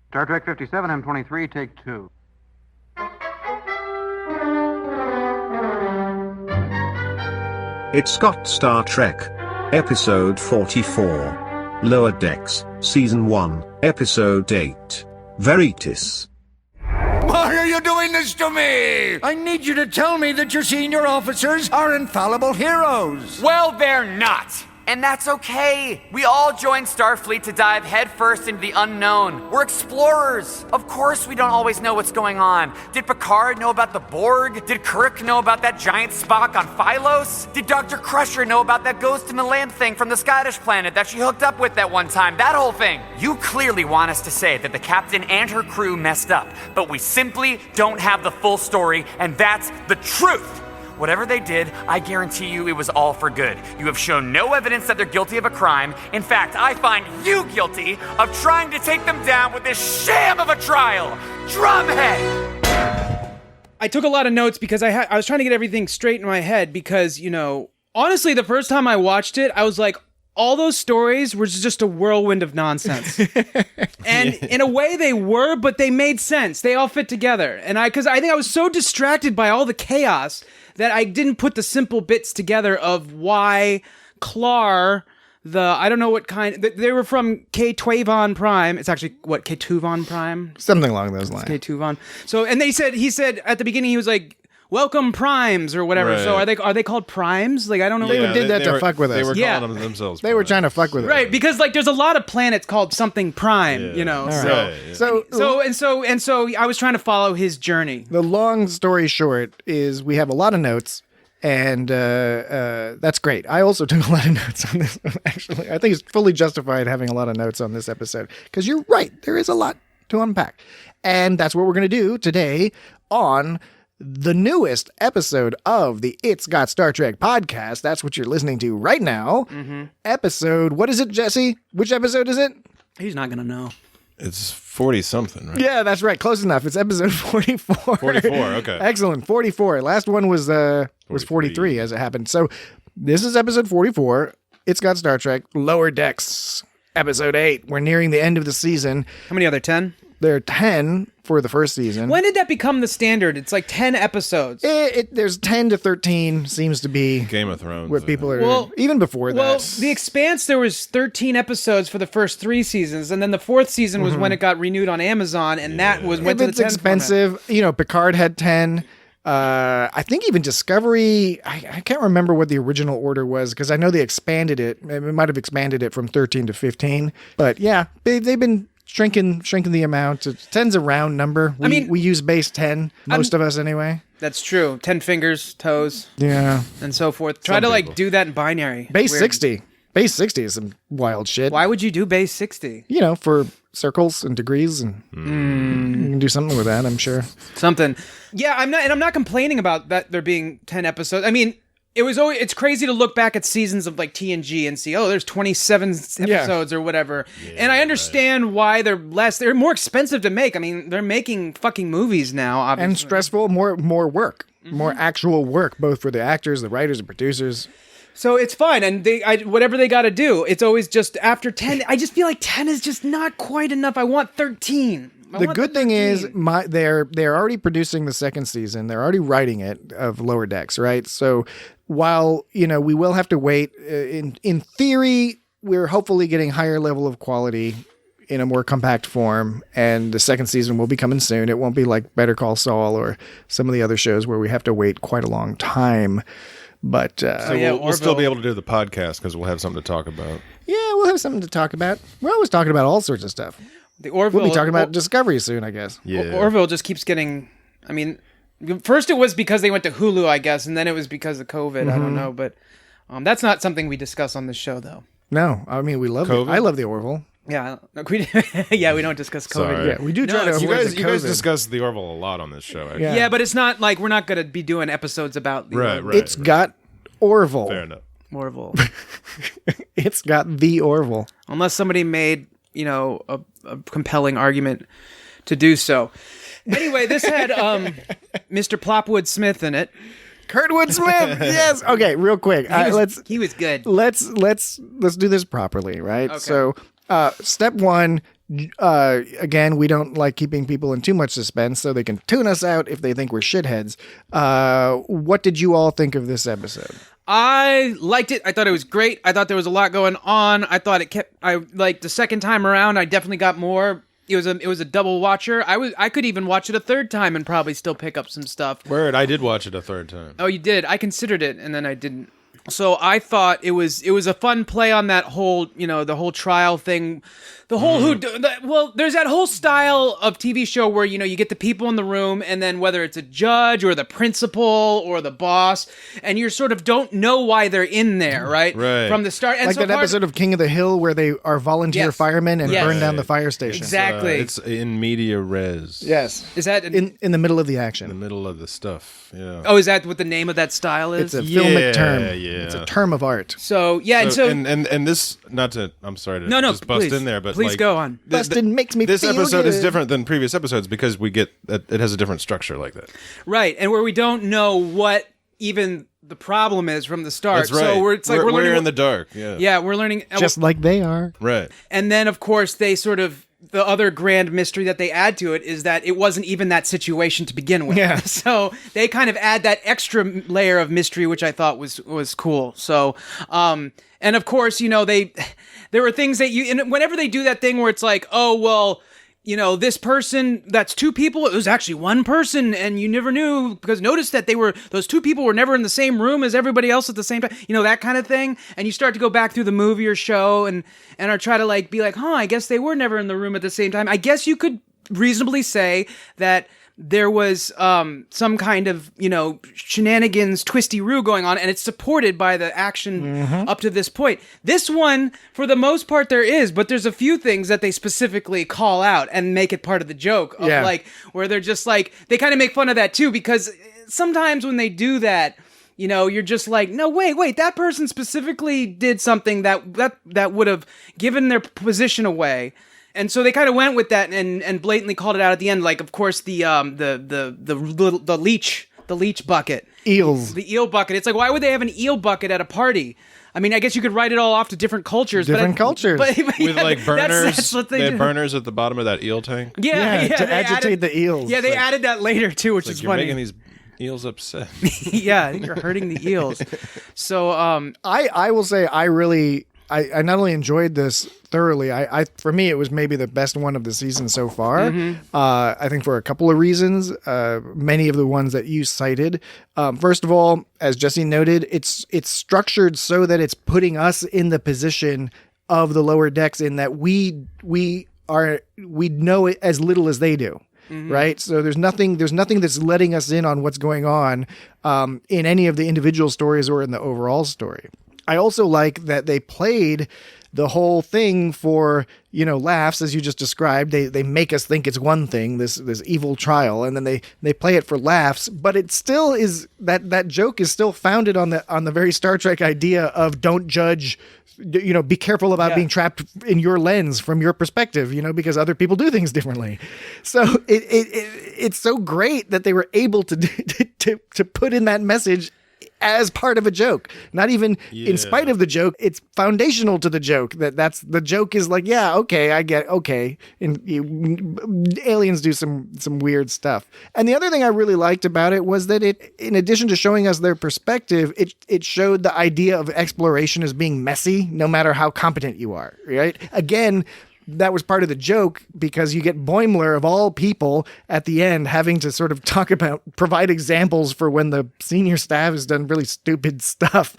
Star Trek 57, M23, take 2. It's got Star Trek. Episode 44. Lower Decks, Season 1, Episode 8. Veritas. Why are you doing this to me? I need you to tell me that your senior officers are infallible heroes. Well, they're not. And that's okay. We all joined Starfleet to dive headfirst into the unknown. We're explorers. Of course we don't always know what's going on. Did Picard know about the Borg? Did Kirk know about that giant Spock on Phylos? Did Dr. Crusher know about that ghost in the lamp thing from the Scottish planet that she hooked up with that one time? That whole thing. You clearly want us to say that the captain and her crew messed up, but we simply don't have the full story, and that's the truth. Whatever they did, I guarantee you it was all for good. You have shown no evidence that they're guilty of a crime. In fact, I find you guilty of trying to take them down with this sham of a trial. Drumhead! I took a lot of notes because I was trying to get everything straight in my head because, you know, honestly, the first time I watched it, I was like, all those stories were just a whirlwind of nonsense. And in a way they were, but they made sense. They all fit together. And because I think I was so distracted by all the chaos that I didn't put the simple bits together of why Clar, I don't know what kind, they were from K-Tuvan Prime. It's actually, what, K-Tuvan Prime? Something along those lines. K-Tuvan. So, and he said at the beginning, he was like, welcome primes or whatever. Right. So are they called primes? Like, I don't know. They did that to fuck with us. They were Yeah. calling them themselves. They were trying to fuck with us. Right, because like there's a lot of planets called something prime, you know. All So, right. so I was trying to follow his journey. The long story short is we have a lot of notes, and that's great. I also took a lot of notes on this one, actually. I think it's fully justified having a lot of notes on this episode, because you're right, there is a lot to unpack. And that's what we're going to do today on the newest episode of the It's Got Star Trek podcast. That's what you're listening to right now. Episode, what is it, Jesse? Which episode is it? He's not going to know. It's 40-something, right? Yeah, that's right. Close enough. It's episode 44. 44, okay. Excellent. 44. Last one was 43 as it happened. So this is episode 44. It's got Star Trek Lower Decks, episode 8. We're nearing the end of the season. How many other 10? There are 10 for the first season. When did that become the standard? It's like 10 episodes. There's 10 to 13 seems to be Game of Thrones. what people are, even before that. Well, The Expanse, there was 13 episodes for the first 3 seasons, and then the 4th season was when it got renewed on Amazon, and that went if to the it's 10 expensive, you know, Picard had 10. I think even Discovery, I can't remember what the original order was because I know they expanded it. It might have expanded it from 13 to 15. But yeah, they've been shrinking the amount. 10's a round number. We use base 10, most of us anyway. That's true. 10 fingers, toes, Yeah. and so forth. Try to like do that in binary. Base Weird. 60. Base 60 is some wild shit. Why would you do base 60? You know, for circles and degrees, and you can do something with that, I'm sure. Something. Yeah, I'm not complaining about that there being 10 episodes. I mean, it's crazy to look back at seasons of like TNG and see, oh, there's 27 episodes or whatever. And I understand why they're less. They're more expensive to make. I mean, they're making fucking movies now, obviously. And stressful, more work, more actual work, both for the actors, the writers, and producers. So it's fine, and whatever they got to do, it's always just after 10. I just feel like 10 is just not quite enough. I want 13. The good thing is they're already producing the second season. They're already writing it of Lower Decks, right? So while, you know, we will have to wait, in theory, we're hopefully getting higher level of quality in a more compact form, and the second season will be coming soon. It won't be like Better Call Saul or some of the other shows where we have to wait quite a long time. But we'll still be able to do the podcast because we'll have something to talk about. Yeah, we'll have something to talk about. We're always talking about all sorts of stuff. We'll be talking about Discovery soon, I guess. Yeah. Orville just keeps getting. I mean, first it was because they went to Hulu, I guess, and then it was because of COVID. I don't know, but that's not something we discuss on this show, though. No, I mean we love it. I love the Orville. Yeah, we don't discuss COVID. Sorry. Yeah, we do try to avoid you guys discuss the Orville a lot on this show. Actually. Yeah, but it's not like we're not going to be doing episodes about the Right. It's got Orville. Fair enough. Orville. It's got the Orville. Unless somebody made, you know, a compelling argument to do so. Anyway, this had Mr. Plopwood Smith in it. Kurtwood Smith. Yes. Okay, real quick. He was good. Let's do this properly, right? Okay. So, step one, Again, we don't like keeping people in too much suspense, so they can tune us out if they think we're shitheads. What did you all think of this episode? I liked it. I thought it was great. I thought there was a lot going on. I thought I like the second time around, I definitely got more. It was a double watcher. I could even watch it a third time and probably still pick up some stuff. Word, I did watch it a third time. Oh, you did? I considered it, and then I didn't. So I thought it was a fun play on that whole, the whole trial thing. The whole there's that whole style of TV show where, you get the people in the room, and then whether it's a judge or the principal or the boss, and you sort of don't know why they're in there, right? Right. From the start. And Like that episode of King of the Hill where they are volunteer Yes. firemen and Yes. burn down the fire station. Exactly. It's in media res. Yes. Is that In the middle of the In the action. middle of the stuff. Yeah. Oh, is that what the name of that style is? It's a filmic Yeah, term. yeah. It's a term of art. So yeah, So, and and this, not to, I'm sorry to No, just bust please. in there, but Please like, go on. Bustin' makes me this feel episode is good. different than previous episodes because we get it has a different structure like that. Right, and where we don't know what even the problem is from the start. That's right. So we're learning in the dark. Yeah. Yeah, we're learning. Just like they are. Right. And then, of course, the other grand mystery that they add to it is that it wasn't even that situation to begin with. Yeah. So they kind of add that extra layer of mystery, which I thought was cool. So, and of course, there were things that and whenever they do that thing where it's like, oh, well, this person, that's two people, it was actually one person, and you never knew, because notice that those two people were never in the same room as everybody else at the same time, that kind of thing, and you start to go back through the movie or show, and are try to be like, I guess they were never in the room at the same time. I guess you could reasonably say that there was some kind of, shenanigans, twisty-roo going on, and it's supported by the action up to this point. This one, for the most part, there is, but there's a few things that they specifically call out and make it part of the joke of where they're just they kind of make fun of that too, because sometimes when they do that, you're just like, no, wait, that person specifically did something that would have given their position away. And so they kind of went with that and blatantly called it out at the end. Like, of course, the leech bucket. Eels. The eel bucket. It's like, why would they have an eel bucket at a party? I mean, I guess you could write it all off to different cultures. Different cultures. But With burners. That's what they had do. burners at the bottom of that eel tank. Yeah, to they agitate the eels. Yeah, they added that later too, which Like is you're funny. making these eels upset. Yeah, you're hurting the eels. So, I will say I not only enjoyed this thoroughly, I for me it was maybe the best one of the season so far. I think for a couple of reasons, many of the ones that you cited. First of all, as Jesse noted, it's structured so that it's putting us in the position of the lower decks, in that we know it as little as they do. Right. So there's nothing that's letting us in on what's going on in any of the individual stories or in the overall story. I also like that they played the whole thing for, laughs, as you just described. They make us think it's one thing, this evil trial, and then they play it for laughs, but it still is that joke is still founded on the very Star Trek idea of don't judge, be careful about being trapped in your lens from your perspective, because other people do things differently. So it's so great that they were able to put in that message as part of a joke, not even in spite of the joke. It's foundational to the joke. That's the joke is like, yeah, okay, I get okay. And aliens do some weird stuff. And the other thing I really liked about it was that it, in addition to showing us their perspective, it showed the idea of exploration as being messy, no matter how competent you are. Right? Again, that was part of the joke, because you get Boimler, of all people, at the end having to sort of provide examples for when the senior staff has done really stupid stuff,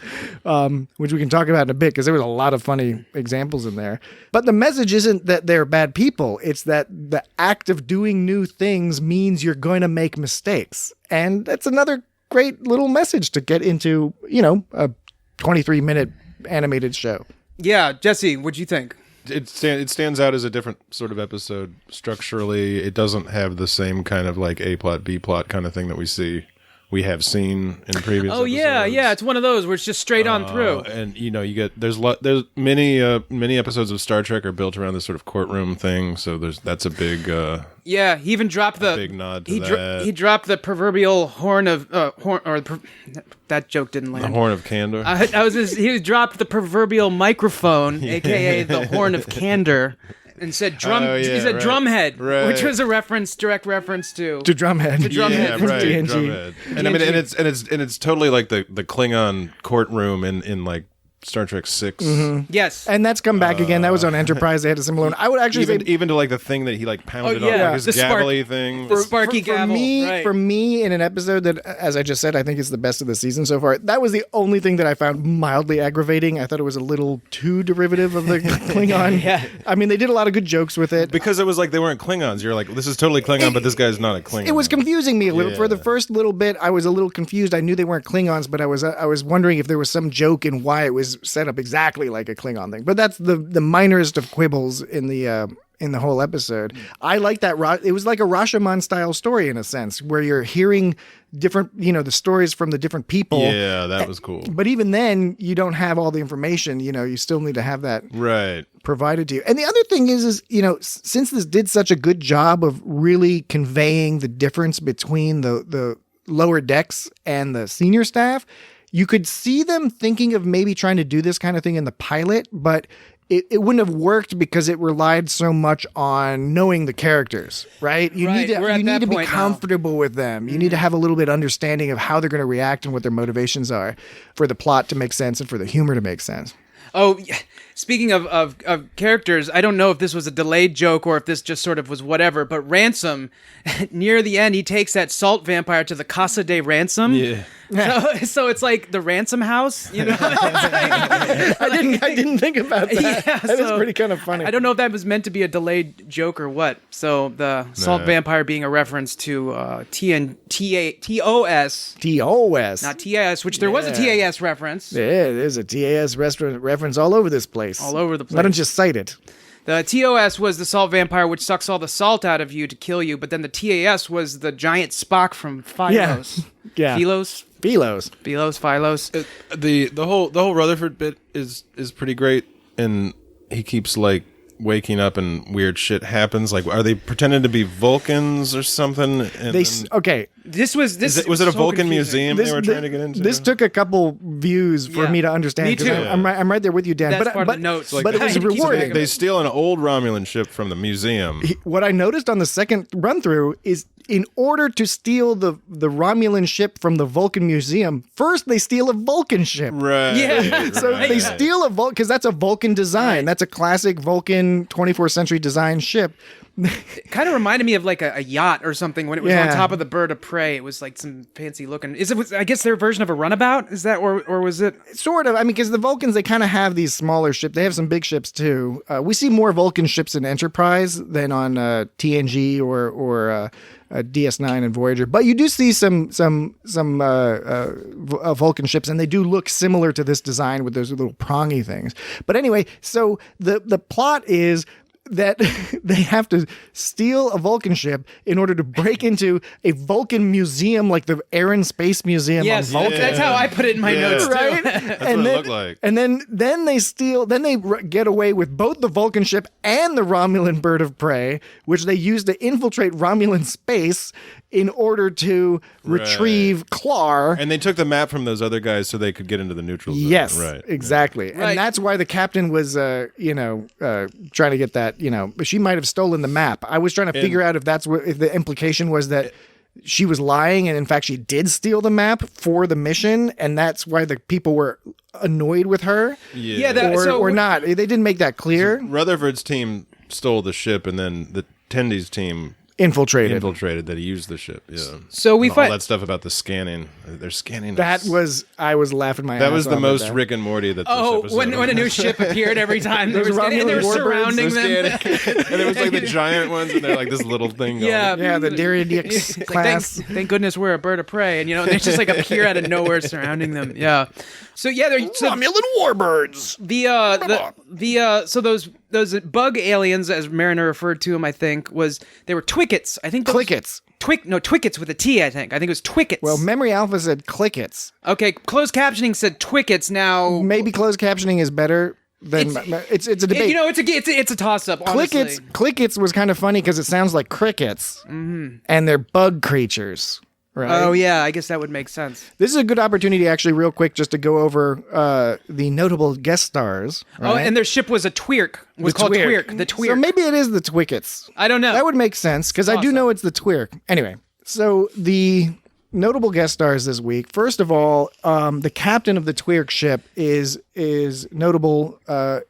which we can talk about in a bit, because there was a lot of funny examples in there. But the message isn't that they're bad people. It's that the act of doing new things means you're going to make mistakes. And that's another great little message to get into, a 23-minute animated show. yeah, Jesse, what'd you think? It stands out as a different sort of episode structurally. It doesn't have the same kind of like A plot, B plot kind of thing that we have seen in previous episodes. Yeah, it's one of those where it's just straight on through. And you get there's many episodes of Star Trek are built around this sort of courtroom thing, so that's a big Yeah, he even dropped the big nod to that. He dropped the proverbial horn of that joke didn't land. The horn of candor. He dropped the proverbial microphone, aka the horn of candor. and said drum. Oh, yeah, he said right. drumhead, Right. which was a direct reference to Drumhead. The Drumhead. Yeah, right. TNG. Drumhead. And I mean, and it's totally like the Klingon courtroom in like Star Trek 6. Yes. And that's come back again. That was on Enterprise. They had a similar one. I would actually say Even to like the thing that he like pounded Oh, yeah. on, like his The spark- gavelly thing. the sparky for gavel. me, right. for me, in an episode that, as I just said, I think is the best of the season so far. That was the only thing that I found mildly aggravating. I thought it was a little too derivative of the Klingon. Yeah. I mean, they did a lot of good jokes with it. Because it was like they weren't Klingons. You're like, this is totally Klingon, but this guy's not a Klingon. It was confusing me a little. Yeah. For the first little bit, I was a little confused. I knew they weren't Klingons, but I was wondering if there was some joke in why it was set up exactly like a Klingon thing. But that's the minorest of quibbles in the whole episode. I like that. It was like a Rashomon style story in a sense, where you're hearing different, the stories from the different people. Yeah, that was cool. But even then, you don't have all the information. You still need to have that Right. provided to you. And the other thing is since this did such a good job of really conveying the difference between the lower decks and the senior staff, you could see them thinking of maybe trying to do this kind of thing in the pilot, but it wouldn't have worked because it relied so much on knowing the characters, right? You Right, we're at need that to be point now. comfortable with them. You need to have a little bit understanding of how they're going to react and what their motivations are for the plot to make sense and for the humor to make sense. Oh, yeah. Speaking of characters, I don't know if this was a delayed joke or if this just sort of was whatever, but Ransom, near the end, he takes that salt vampire to the Casa de Ransom. Yeah. So it's like the Ransom House, I didn't think about that. Yeah, That is so pretty kind of funny. I don't know if that was meant to be a delayed joke or what. So the salt vampire being a reference to TOS, TOS. not TAS, which there was a TAS reference. Yeah, there's a TAS reference all over this place. All over the Why don't place. you cite it? The TOS was the salt vampire, which sucks all the salt out of you to kill you. But then the TAS was the giant Spock from Philos. Yeah. Philos, Philos. Philos. The whole Rutherford bit is pretty great, and he keeps like waking up and weird shit happens. Like, are they pretending to be Vulcans or something? And Okay. Was it was it a so Vulcan confusing. museum they were trying to get into? This took a couple views for Yeah. me to understand. Me 'cause too. I'm right there with you, Dan. That's but part of the notes. but it was It keeps rewarding. They steal an old Romulan ship from the museum. What I noticed on the second run through is, in order to steal the Romulan ship from the Vulcan museum, first they steal a Vulcan ship. Right. Yeah. So they steal a Vulcan, because that's a Vulcan design. That's a classic Vulcan 24th century design ship. It kind of reminded me of like a yacht or something when it was on Yeah. top of the bird of prey. It was like some fancy looking. I guess their version of a runabout? Is that or was it? Sort of. I mean, because the Vulcans, they kind of have these smaller ships. They have some big ships too. We see more Vulcan ships in Enterprise than on TNG or DS9 and Voyager. But you do see some Vulcan ships, and they do look similar to this design with those little prongy things. But anyway, so the plot is that they have to steal a Vulcan ship in order to break into a Vulcan museum, like the Air and Space Museum Yes, on Vulcan. that's how I put it in my notes too. Right? That's and what then, it looked like. And then they get away with both the Vulcan ship and the Romulan bird of prey, which they use to infiltrate Romulan space in order to retrieve Klar. And they took the map from those other guys so they could get into the neutral zone. Yes, Right. exactly. Right. And that's why the captain was, trying to get that, but she might have stolen the map. I was trying to figure out if if the implication was that she was lying and in fact she did steal the map for the mission, and that's why the people were annoyed with her. Yeah. Or not. They didn't make that clear. Rutherford's team stole the ship, and then the Tendy's team Infiltrated. that he used the ship. Yeah. So we And all find that stuff about the scanning. They're scanning. I was laughing my ass That was the off at most that. Rick and Morty that. Oh, this when episode a new ship appeared every time, they were Romulan warbirds, surrounding them. and it was like the giant ones, and they're like this little thing. Going. Yeah. Yeah, the Dariadix It's like, class. thank goodness we're a bird of prey, and they just like appear out of nowhere surrounding them. Yeah. So yeah, they're Romulan warbirds. so those bug aliens, as Mariner referred to them, I think they were Twickets. I think Clickets. Twickets with a T. I think it was Twickets. Well, Memory Alpha said clickets. Okay, closed captioning said Twickets. Now Maybe closed captioning is better than it's a debate. it's a toss up. Clickets was kind of funny because it sounds like crickets, and they're bug creatures, right? Oh yeah, I guess that would make sense. This is a good opportunity, actually, real quick, just to go over the notable guest stars. Oh, right? and their ship was a Twirk. It was called Twirk. The Twirk. So maybe it is the Twickets. I don't know. That would make sense, because I do know it's the Twirk. Anyway, so the notable guest stars this week. First of all, the captain of the Twirk ship is notable.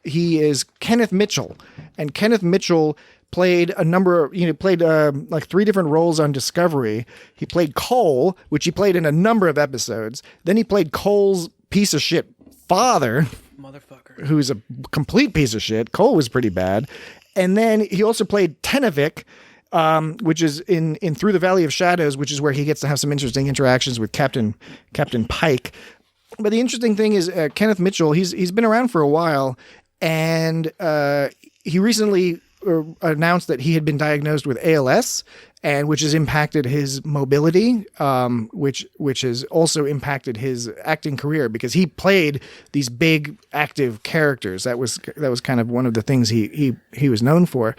He is Kenneth Mitchell, and Kenneth Mitchell played a number of, played like 3 different roles on Discovery. He played Cole, which he played in a number of episodes. Then he played Cole's piece of shit father, motherfucker, who's a complete piece of shit. Cole was pretty bad. And then he also played Tenavik, which is in Through the Valley of Shadows, which is where he gets to have some interesting interactions with Captain Pike. But the interesting thing is Kenneth Mitchell, he's been around for a while, and he recently announced that he had been diagnosed with ALS, and which has impacted his mobility, which has also impacted his acting career, because he played these big active characters. That was kind of one of the things he was known for.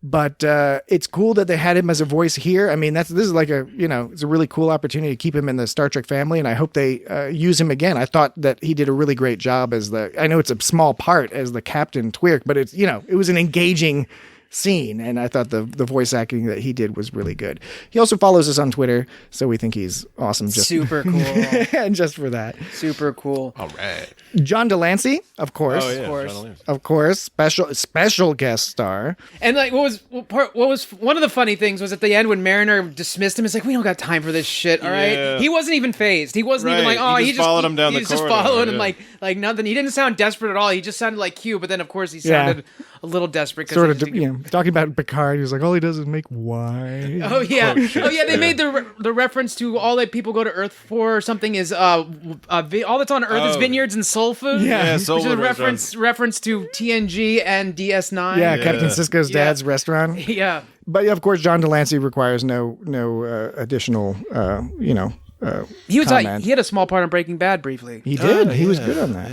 But it's cool that they had him as a voice here. I mean, this is like it's a really cool opportunity to keep him in the Star Trek family, and I hope they use him again. I thought that he did a really great job I know it's a small part as the Captain Twirk, but it's, it was an engaging scene, and I thought the voice acting that he did was really good. He also follows us on Twitter, so we think he's awesome. Super cool. And just for that. Super cool. All right. John DeLancey, of course. Oh, yeah. Of course, special guest star. And like, what was one of the funny things was at the end when Mariner dismissed him. It's like, we don't got time for this shit. All right. Yeah. He wasn't even phased. He wasn't even like, He just followed him down the He was just corridor, following him yeah. like nothing. He didn't sound desperate at all. He just sounded like Q. But then of course he sounded a little desperate. Sort of, talking about Picard. He was like, all he does is make wine. Oh yeah, They made the reference to all that people go to Earth for or something is all that's on Earth is vineyards and soul food. Yeah, soul which is food a reference to TNG and DS9. Yeah, Captain Sisko's dad's restaurant. Yeah. But of course, John DeLancey requires no additional, He was comment. he had a small part in Breaking Bad briefly. He did. He was good on that.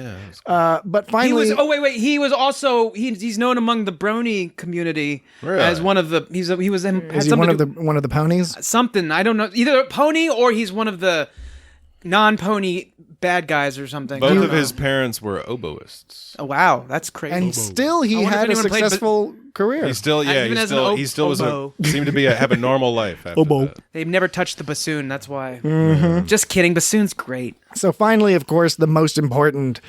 Yeah, but finally, He was. Oh wait. He was also. He's known among the Brony community as one of the. He was. is he one of the ponies? something? I don't know. Either a pony or he's one of the non-pony bad guys or something. I both don't of know. his parents were oboists. Oh wow, that's crazy. And still, he wonder if had a anyone played- successful career. He still, Even as an he still was oboe. seemed to have a normal life. After Oboe. that. They've never touched the bassoon. That's why. Mm-hmm. Just kidding. Bassoon's great. So finally, of course, the most important,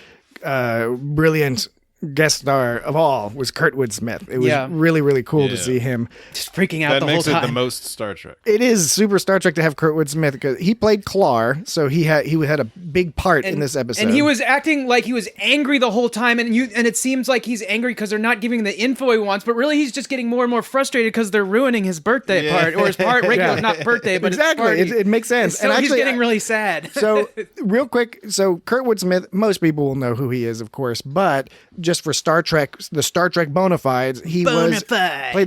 brilliant guest star of all was Kurtwood Smith. It was really, really cool to see him. Just freaking out That the whole makes it time. the most Star Trek. It is super Star Trek to have Kurtwood Smith, because he played Klar, so he had a big part in this episode. And he was acting like he was angry the whole time, and it seems like he's angry because they're not giving the info he wants, but really he's just getting more and more frustrated because they're ruining his birthday part, or his part, regular, not birthday, but exactly. his party. It makes sense. So and he's actually, getting really sad. So real quick, Kurtwood Smith, most people will know who he is, of course, but just for Star Trek, the Star Trek bona fides, he played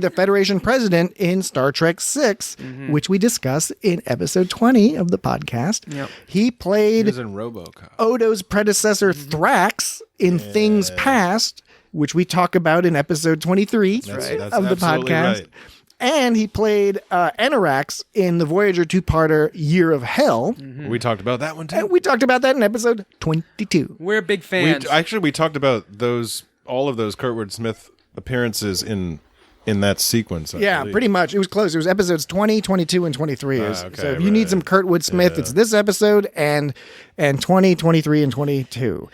the Federation president in Star Trek 6, which we discuss in episode 20 of the podcast. Yep. He played He was in Robocop. Odo's predecessor Thrax in Things Past, which we talk about in episode 23 That's of the absolutely podcast. right. And he played Enerax in the Voyager two-parter Year of Hell. We talked about that one too. And we talked about that in episode 22. We're big fans. We talked about all of those Kurtwood Smith appearances in that sequence. I Yeah, believe. pretty much. It was close. It was episodes 20, 22, and 23. Okay, So if you need some Kurtwood Smith, it's this episode and 20, 23, and 22.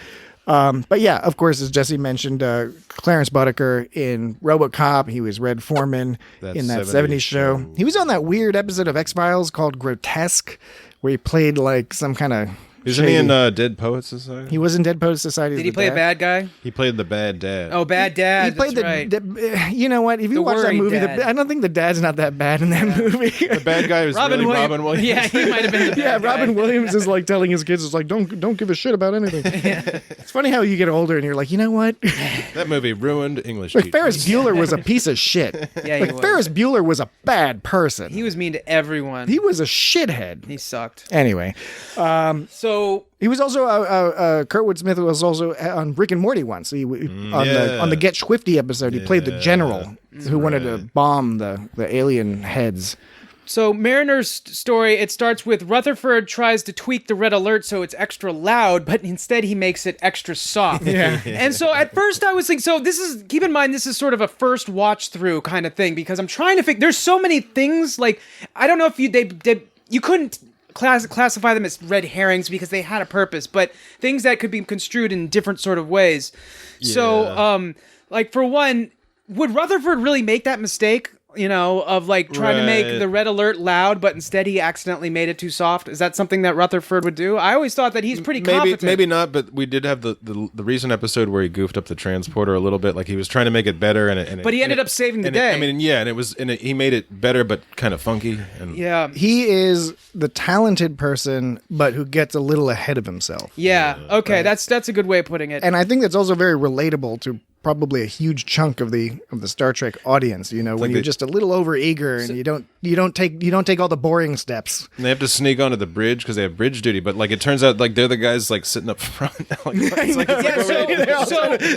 But yeah, of course, as Jesse mentioned, Clarence Buttiker in Robocop. He was Red Foreman in that 70s show. He was on that weird episode of X-Files called Grotesque, where he played like some kind of... Isn't he in Dead Poets Society? He was in Dead Poets Society. Did he play a bad guy? He played the bad dad. Oh, bad dad. He played that's right. you know what? If you The watch that worried movie, dad. I don't think the dad's not that bad in that movie. The bad guy was really Robin Williams. Yeah, he might have been the bad Yeah, guy. Robin Williams is like telling his kids, "It's like don't give a shit about anything." It's funny how you get older and you're like, you know what? That movie ruined English. Like teachers. Ferris Bueller was a piece of shit. Yeah, he Like was. Ferris Bueller was a bad person. He was mean to everyone. He was a shithead. He sucked. Anyway, So he was also Kurtwood Smith was also on Rick and Morty once. On the Get Swifty episode, he played the general who wanted to bomb the alien heads. So Mariner's story, it starts with Rutherford tries to tweak the red alert so it's extra loud, but instead he makes it extra soft. Yeah. And so at first I was thinking, so this is, keep in mind, this is sort of a first watch through kind of thing, because I'm trying to figure, there's so many things, like, I don't know if you couldn't classify them as red herrings because they had a purpose, but things that could be construed in different sort of ways. So, like, for one, would Rutherford really make that mistake? Of like trying to make the red alert loud, but instead he accidentally made it too soft. Is that something that Rutherford would do? I always thought that he's pretty competent. Maybe not, but we did have the recent episode where he goofed up the transporter a little bit. Like he was trying to make it better, but he ended up saving the day. He made it better, but kind of funky. And yeah, he is the talented person, but who gets a little ahead of himself. Yeah. Okay, right. That's a good way of putting it. And I think that's also very relatable to probably a huge chunk of the Star Trek audience, when you're just a little overeager and you don't take all the boring steps. And they have to sneak onto the bridge because they have bridge duty, but like it turns out like they're the guys like sitting up front.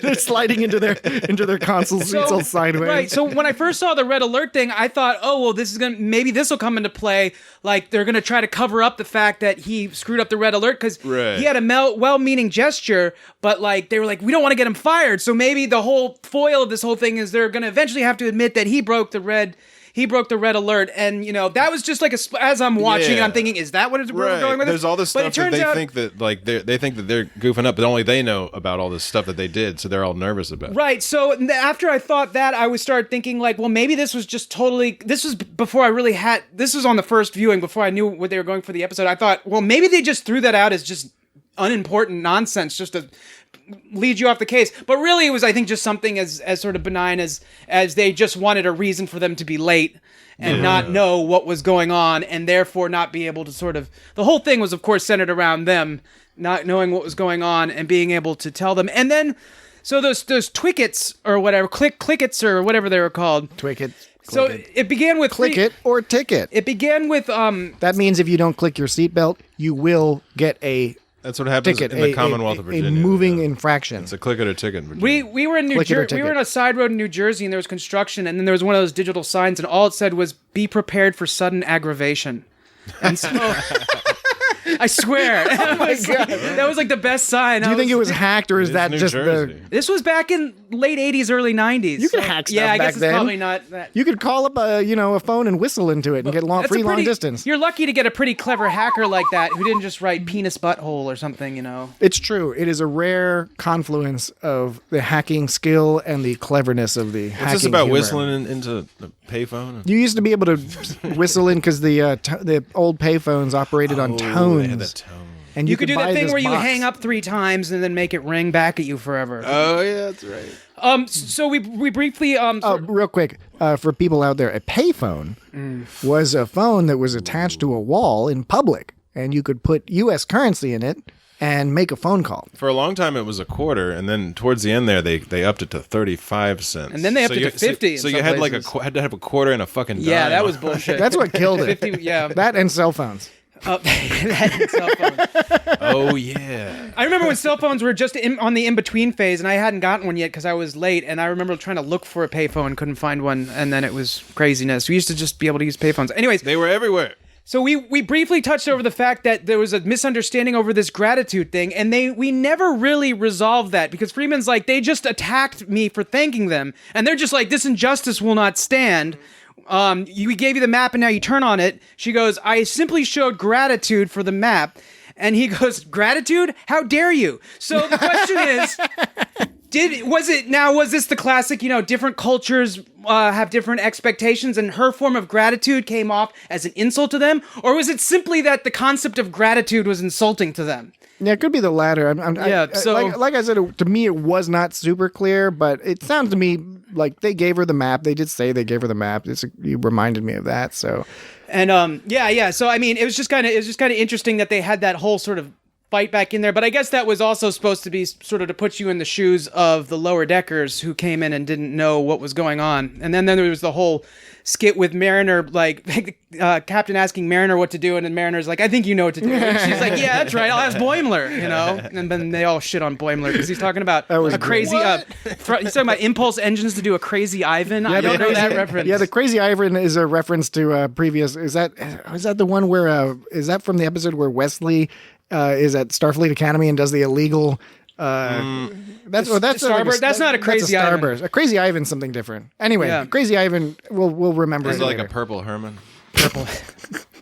They're sliding into their console seats all sideways. Right. So when I first saw the red alert thing, I thought, oh well, maybe this will come into play. Like they're gonna try to cover up the fact that he screwed up the red alert because he had a well-meaning gesture, but like they were like, we don't want to get him fired, so maybe the whole foil of this whole thing is they're going to eventually have to admit that he broke the red alert, and that was just like as I'm watching and I'm thinking, is that what we're going with? There's all this stuff that they think that like they think that they're goofing up, but only they know about all this stuff that they did, so they're all nervous about it. Right. So after I thought that, I would start thinking like, well, maybe this was just totally. This was before I really had. This was on the first viewing before I knew what they were going for the episode. I thought, well, maybe they just threw that out as just unimportant nonsense, just to lead you off the case, but really it was, I think, just something as sort of benign as they just wanted a reason for them to be late and not know what was going on, and therefore not be able to sort of, the whole thing was of course centered around them not knowing what was going on and being able to tell them. And then so those twickets or whatever, clickets or whatever they were called, twickets. So it began with click it or ticket. It began with that means if you don't click your seatbelt, you will get a That's what happens ticket, in the Commonwealth of Virginia. A moving infraction. It's a click it or ticket in Virginia. We were in New Jersey. We were on a side road in New Jersey, and there was construction, and then there was one of those digital signs, and all it said was "Be prepared for sudden aggravation." And so, I swear, oh my God, that was like the best sign. Do you think it was hacked, or is that just Jersey. This was back in late '80s, early '90s. You could hack stuff I back guess it's then. probably not that. You could call up a phone and whistle into it and get long distance. You're lucky to get a pretty clever hacker like that who didn't just write penis butthole or something. It's true. It is a rare confluence of the hacking skill and the cleverness of the hacking. Is this about humor. whistling into the payphone? You used to be able to whistle in because the old payphones operated on tones. They had that tone. And you could do that thing where box. you hang up 3 times and then make it ring back at you forever. Oh yeah, that's right. So we briefly real quick for people out there, a payphone was a phone that was attached to a wall in public, and you could put U.S. currency in it and make a phone call. For a long time, it was a quarter, and then towards the end there, they upped it to 35 cents, and then they upped it to 50. So you had had to have a quarter and a fucking dime. Yeah, that was bullshit. That's what killed it. 50, yeah, that and cell phones. That and cell phones. Oh yeah. I remember when cell phones were just on the in-between phase, and I hadn't gotten one yet because I was late, and I remember trying to look for a payphone, couldn't find one, and then it was craziness. We used to just be able to use payphones. Anyways, they were everywhere. So we briefly touched over the fact that there was a misunderstanding over this gratitude thing, and we never really resolved that because Freeman's like, they just attacked me for thanking them, and they're just like, this injustice will not stand. We gave you the map and now you turn on it. She goes, I simply showed gratitude for the map. And he goes, gratitude? How dare you? So the question is, was this the classic, different cultures have different expectations and her form of gratitude came off as an insult to them? Or was it simply that the concept of gratitude was insulting to them? Yeah, it could be the latter. Like I said, to me, it was not super clear, but it sounds to me like they gave her the map. They did say they gave her the map. You reminded me of that. So, and So I mean, it was just kind of interesting that they had that whole sort of fight back in there. But I guess that was also supposed to be sort of to put you in the shoes of the lower deckers who came in and didn't know what was going on. And then there was the whole skit with Mariner, like Captain asking Mariner what to do, and then Mariner's like, I think you know what to do. And she's like, yeah, that's right, I'll ask Boimler, you know? And then they all shit on Boimler because he's talking about a crazy, he's talking about impulse engines to do a crazy Ivan. I don't know that reference. Yeah, the crazy Ivan is a reference to previous, is that the one where, is that from the episode where Wesley is at Starfleet Academy and does the illegal... That's Starboard. That's not a crazy Ivan. Ivan. A crazy Ivan's something different. Anyway, crazy Ivan, we'll remember. Is it it like later. a purple Herman? Purple.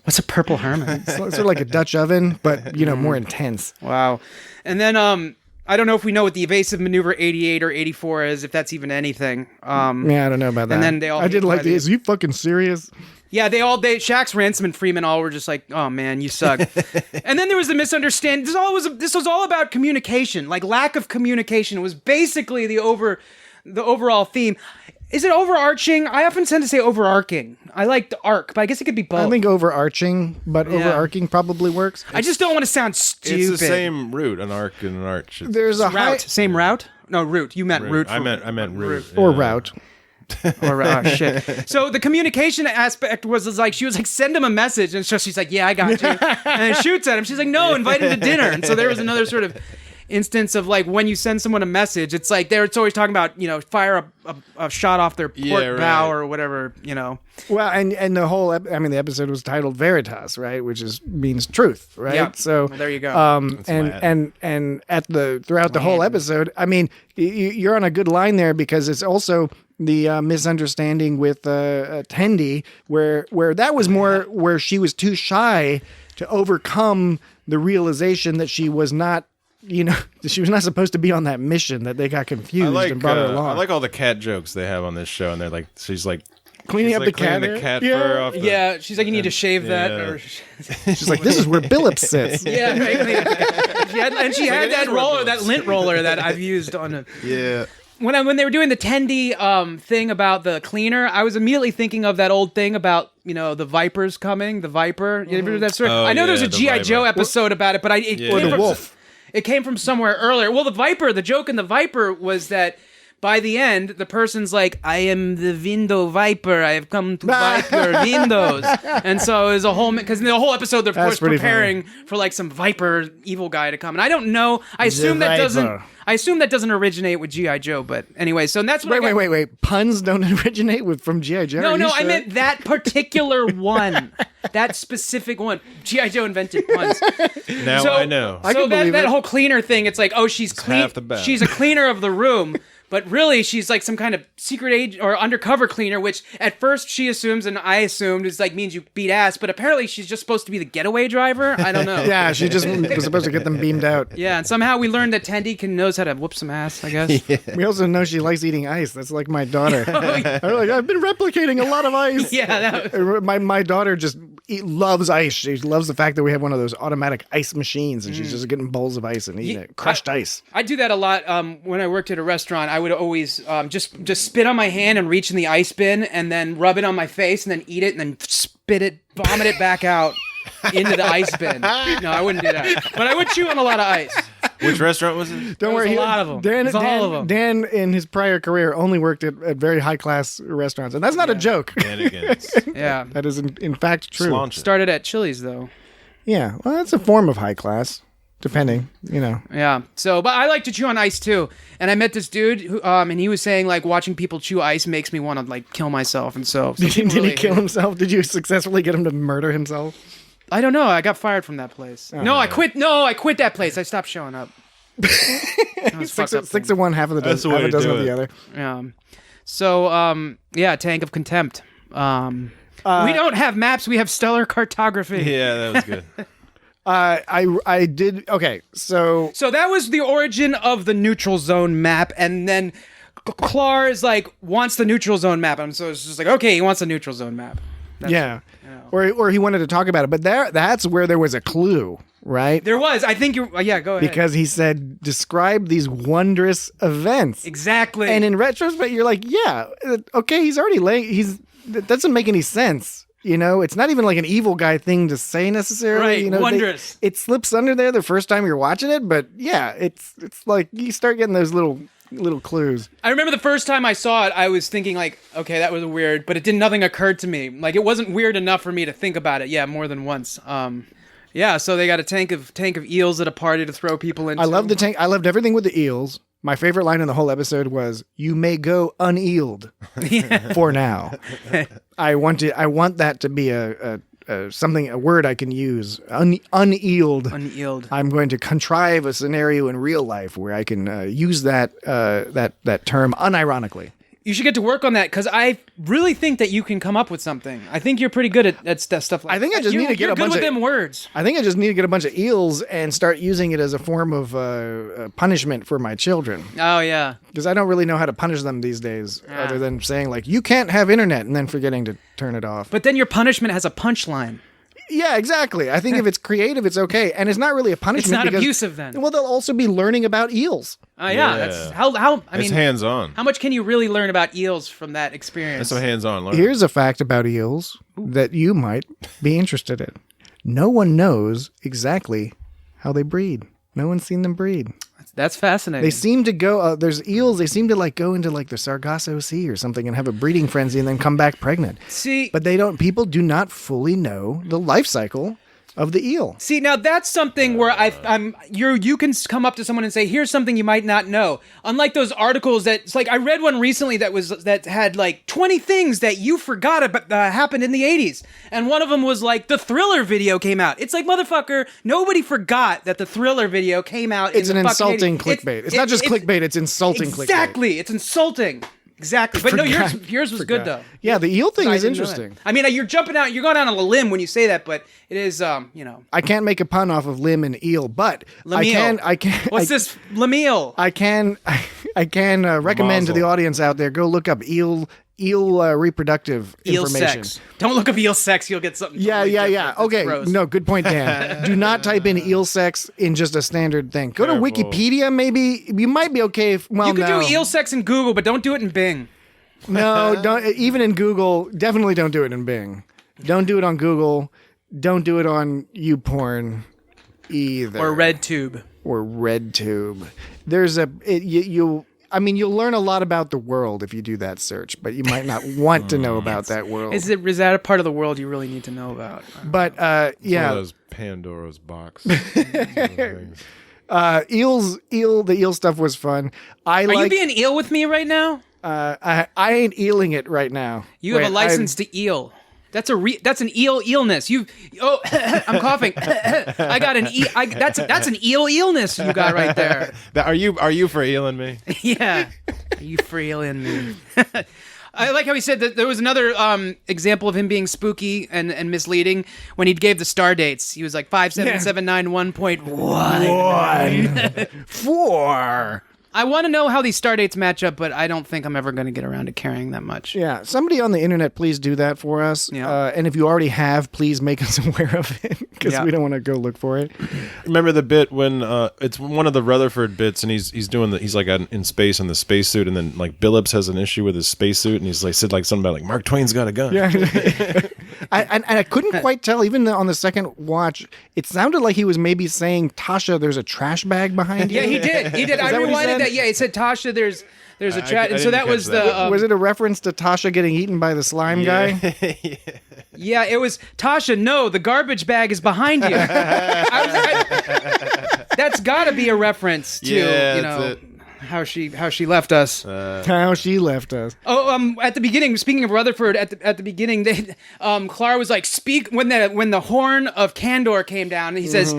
What's a purple Herman? It's sort of like a Dutch oven, but more intense. Wow. And then I don't know if we know what the evasive maneuver 88 or 84 is, if that's even anything. Yeah, I don't know about that. And then they all. I did like this. Are you fucking serious? Yeah, Shax, Ransom, and Freeman all were just like, oh man, you suck. And then there was the misunderstanding. This was all about communication, like lack of communication. It was basically the overall theme. Is it overarching? I often tend to say overarching. I like the arc, but I guess it could be both. I think overarching, but overarching probably works. I just don't want to sound stupid. It's the same root, an arc and an arch. There's a route. Same route? No, route. You meant route. I meant root. or yeah. route. Or shit. So the communication aspect was like, she was like, send him a message, and so she's like, yeah, I got you, and it shoots at him. She's like, no, invite him to dinner. And so there was another sort of instance of like when you send someone a message, it's like it's always talking about fire a shot off their port bow or whatever, Well, and the whole the episode was titled Veritas, right, which means truth, right? Yeah. So Well, there you go. And at throughout the whole episode, you're on a good line there because it's also the misunderstanding with Tendi, where that was more where she was too shy to overcome the realization that she was not. She was not supposed to be on that mission, that they got confused and brought her along. I like all the cat jokes they have on this show, and they're like, she's like cleaning up the cat fur off. Yeah, she's like, you need to shave that. Or she's like, this is where Billups sits. Yeah, right. She had that roller, that lint roller that I've used on it. Yeah. When they were doing the Tendi thing about the cleaner, I was immediately thinking of that old thing about the Vipers coming, the Viper. You ever do that sort of? I know there's a G.I. Joe episode about it, but Or the wolf. It came from somewhere earlier. Well, the joke in the Viper was that by the end, the person's like, I am the window viper. I have come to wipe your windows. And so it was a whole, because in the whole episode, they're of course preparing for like some viper evil guy to come. And I don't know. I assume that doesn't originate with G.I. Joe. But anyway, so that's what Wait. Puns don't originate from G.I. Joe? No, sure? I meant that particular one. That specific one. G.I. Joe invented puns. Now I know. I can believe that it. whole cleaner thing, it's like, oh, she's clean. half the battle. She's a cleaner of the room. But really, she's like some kind of secret agent or undercover cleaner, which at first she assumes, and I assumed, is like means you beat ass. But apparently, she's just supposed to be the getaway driver. I don't know. Yeah, she just was supposed to get them beamed out. Yeah, and somehow we learned that Tendi knows how to whoop some ass, I guess. Yeah. We also know she likes eating ice. That's like my daughter. I've been replicating a lot of ice. Yeah, my daughter just loves ice. She loves the fact that we have one of those automatic ice machines, and she's just getting bowls of ice and eating it. Crushed ice. I do that a lot. When I worked at a restaurant, I would always just spit on my hand and reach in the ice bin and then rub it on my face and then eat it and then vomit it back out into the ice bin. No, I wouldn't do that. But I would chew on a lot of ice. Which restaurant was it? Don't worry, a lot of them. All of them. Dan, in his prior career, only worked at very high class restaurants, and that's not a joke. Shenanigans. Yeah, that is in fact true. Slaunch it. Started at Chili's though. Yeah, well, that's a form of high class, depending, Yeah. So, but I like to chew on ice too. And I met this dude who, and he was saying like watching people chew ice makes me want to like kill myself. And so did he kill himself? Did you successfully get him to murder himself? I don't know. I got fired from that place. I quit. No, I quit that place. I stopped showing up. Six of one, half of the dozen, half a dozen of the other. Yeah. So, tank of contempt. We don't have maps. We have stellar cartography. Yeah, that was good. I did. Okay, so that was the origin of the neutral zone map, and then Clar is like wants the neutral zone map, and so it's just like okay, he wants a neutral zone map. Or he wanted to talk about it, but that's where there was a clue, right? There was. I think you. Yeah, go ahead. Because he said describe these wondrous events. Exactly. And in retrospect, you're like, yeah, okay, he's already laying. That doesn't make any sense. You know, it's not even like an evil guy thing to say necessarily. Right, You know, wondrous. it slips under there the first time you're watching it, but yeah, it's like you start getting those little clues. I remember the first time I saw it, I was thinking like, okay, that was weird, but nothing occurred to me. Like it wasn't weird enough for me to think about it. Yeah, more than once. Yeah, so they got a tank of eels at a party to throw people into. I love the tank. I loved everything with the eels. My favorite line in the whole episode was, "You may go uneeled for now." I want that to be a word I can use. Uneeled. Uneeled. I'm going to contrive a scenario in real life where I can use that term unironically. You should get to work on that because I really think that you can come up with something. I think you're pretty good at stuff like that. I think I just need to get you're a bunch good with of them words. I think I just need to get a bunch of eels and start using it as a form of punishment for my children. Oh yeah. Because I don't really know how to punish them these days, other than saying like, "You can't have internet," and then forgetting to turn it off. But then your punishment has a punchline. Yeah, exactly. I think if it's creative, it's okay, and it's not really a punishment. It's not because, abusive then. Well, they'll also be learning about eels. Yeah, that's how. I mean, It's hands-on. how much can you really learn about eels from that experience? That's some hands-on learning. Here's a fact about eels that you might be interested in. No one knows exactly how they breed. No one's seen them breed. That's fascinating. They seem to go. There's eels. They seem to like go into like the Sargasso Sea or something and have a breeding frenzy and then come back pregnant. See, But they don't. People do not fully know the life cycle of the eel. See, now that's something where you can come up to someone and say, "Here's something you might not know." Unlike those articles it's like I read one recently that had like 20 things that you forgot about happened in the 80s, and one of them was like the Thriller video came out. It's like, motherfucker, nobody forgot that the Thriller video came out. It's in an the fucking insulting 80s. clickbait. It's not just clickbait. It's insulting clickbait. Exactly, it's insulting. Exactly, but no, yours was good though. Yeah, the eel thing I is didn't know interesting. that. I mean, you're going out on a limb when you say that, but it is, I can't make a pun off of limb and eel, but Lemeal. I can. What's this Lemeal? I can recommend to the audience out there, go look up eel reproductive Eel information. sex. Don't look up eel sex. You'll get something. Yeah. totally different. That's Okay. gross. No, good point, Dan. Do not type in eel sex in just a standard thing. Go to Careful. Wikipedia, maybe. You might be okay. You can do eel sex in Google, but don't do it in Bing. No, don't. Even in Google, definitely don't do it in Bing. Don't do it on Google. Don't do it on YouPorn either. Or RedTube. Or RedTube. There's you'll learn a lot about the world if you do that search, but you might not want to know about that world. Is that a part of the world you really need to know about? But One yeah, of those Pandora's box. the eel stuff was fun. Are you being eel with me right now? I ain't eeling it right now. You have Wait, a license to eel. That's an eelness. I'm coughing. I got an that's an eelness you got right there. Are you for eeling me? Yeah. Are you for eeling me? I like how he said that there was another example of him being spooky and misleading when he gave the star dates. He was like 57791.1. 4. I want to know how these star dates match up, but I don't think I'm ever going to get around to caring that much. Yeah, somebody on the internet, please do that for us. Yeah. And if you already have, please make us aware of it because we don't want to go look for it. Remember the bit when it's one of the Rutherford bits, and he's like in space in the spacesuit, and then like Billups has an issue with his spacesuit, and he's like said like something about like Mark Twain's got a gun. Yeah. I couldn't quite tell, even on the second watch, it sounded like he was maybe saying, Tasha, there's a trash bag behind you. Yeah, he did. I that what he rewinded said? that. Yeah, it said Tasha. There's a chat, and so didn't that was catch that. the. Was it a reference to Tasha getting eaten by the slime guy? Yeah, it was Tasha. No, the garbage bag is behind you. That's got to be a reference to how she left us. How she left us. Oh, at the beginning, speaking of Rutherford, at the beginning, Clara was like, "Speak," when the horn of Candor came down, and he says,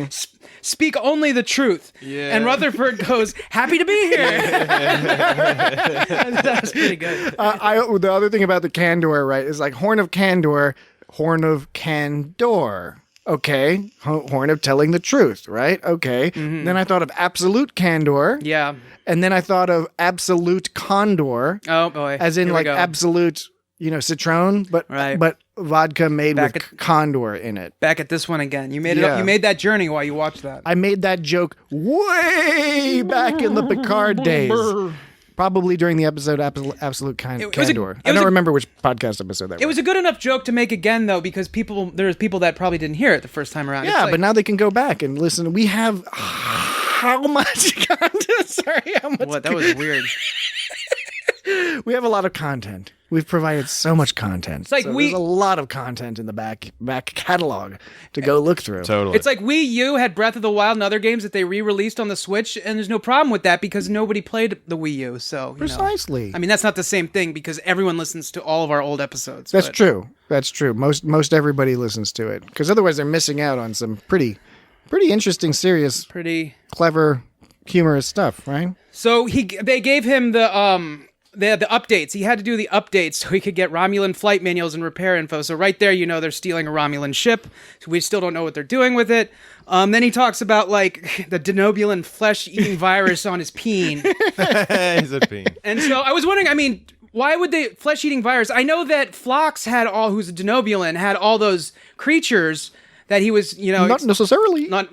"Speak only the truth." Yeah. And Rutherford goes, "Happy to be here." That was pretty good. The other thing about the Candor, right, is like horn of Candor, horn of Candor. Okay, horn of telling the truth, right? Okay. Mm-hmm. Then I thought of absolute candor. Yeah. And then I thought of absolute condor. Oh boy. As in Here we like go. absolute, Citron, but Right. but vodka made Back with condor in it. Back at this one again. You made it. Yeah. You made that journey while you watched that. I made that joke way back in the Picard days. Probably during the episode Absolute It was a- Candor. it I was don't a- remember which podcast episode that It was a good enough joke to make again, though, because there's people that probably didn't hear it the first time around. Yeah, It's like- but now they can go back and listen. We have how much content? Sorry, how much? What? That was weird. We have a lot of content. We've provided so much content. It's like there's a lot of content in the back catalog to go look through. Totally. It's like Wii U had Breath of the Wild and other games that they re-released on the Switch, and there's no problem with that because nobody played the Wii U. So Precisely. I mean, that's not the same thing because everyone listens to all of our old episodes. That's but- true. That's true. Most everybody listens to it because otherwise they're missing out on some pretty interesting, serious, Pretty. clever, humorous stuff, right? So they gave him the updates. He had to do the updates so he could get Romulan flight manuals and repair info. So right there, they're stealing a Romulan ship. So we still don't know what they're doing with it. Then he talks about like the denobulan flesh-eating virus on his peen. He's a bean. And so I was wondering, I mean, why would they flesh-eating virus? I know that Phlox who's a denobulan, had all those creatures that he was, Not necessarily. not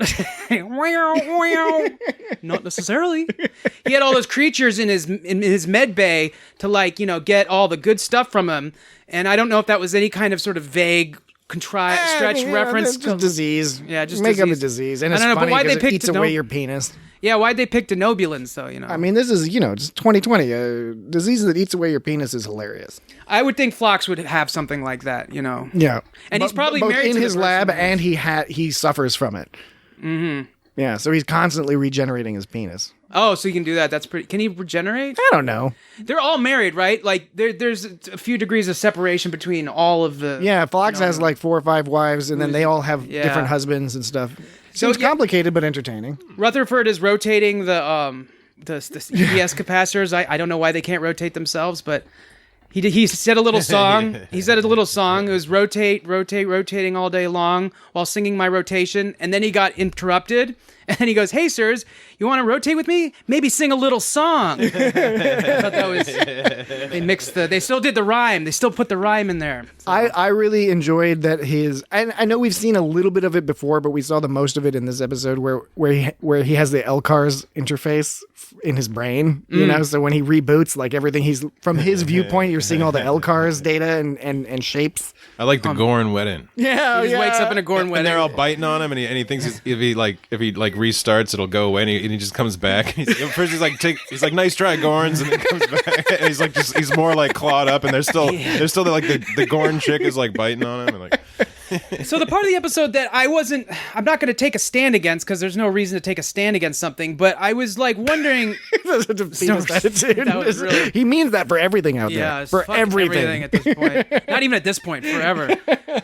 not necessarily. He had all those creatures in his med bay to get all the good stuff from him, and I don't know if that was any kind of sort of vague stretch reference to disease. Yeah, just make up a disease. disease, and I it's don't know, but funny why'd they because it pick eats away your penis. Yeah, why'd they pick denobulans though? I mean, this is just 2020. A disease that eats away your penis is hilarious. I would think Phlox would have something like that. Yeah, And he's probably both married in to the his lab, person. and he suffers from it. Mm-hmm. Yeah, so he's constantly regenerating his penis. Oh, so he can do that. That's pretty. Can he regenerate? I don't know. They're all married, right? Like there's a few degrees of separation between all of the. Yeah, Fox has like 4 or 5 wives, and then they all have Yeah. different husbands and stuff. So, Seems yeah. complicated but entertaining. Rutherford is rotating the EBS capacitors. I don't know why they can't rotate themselves, but he said a little song. He said a little song. It was rotating all day long while singing my rotation, and then he got interrupted. And then he goes, "Hey, sirs, you want to rotate with me? Maybe sing a little song." I thought that was. They still did the rhyme. They still put the rhyme in there. So. I really enjoyed that I know we've seen a little bit of it before, but we saw the most of it in this episode where he has the LCARS interface in his brain, so when he reboots, like everything from his viewpoint, you're seeing all the LCARS data and shapes. I like the Gorn wedding. Yeah, He just wakes up in a Gorn And wedding. they're all biting on him, and he thinks if he restarts, it'll go away. And he just comes back. First he's like, "Nice try, Gorns," and then comes back. And he's more like clawed up, and there's still like the Gorn chick is like biting on him, and like. So the part of the episode that I'm not going to take a stand against because there's no reason to take a stand against something, but I was like wondering. That was really- He means that for everything out Yeah, there. it's For fucking everything. at this point. Not even at this point, forever.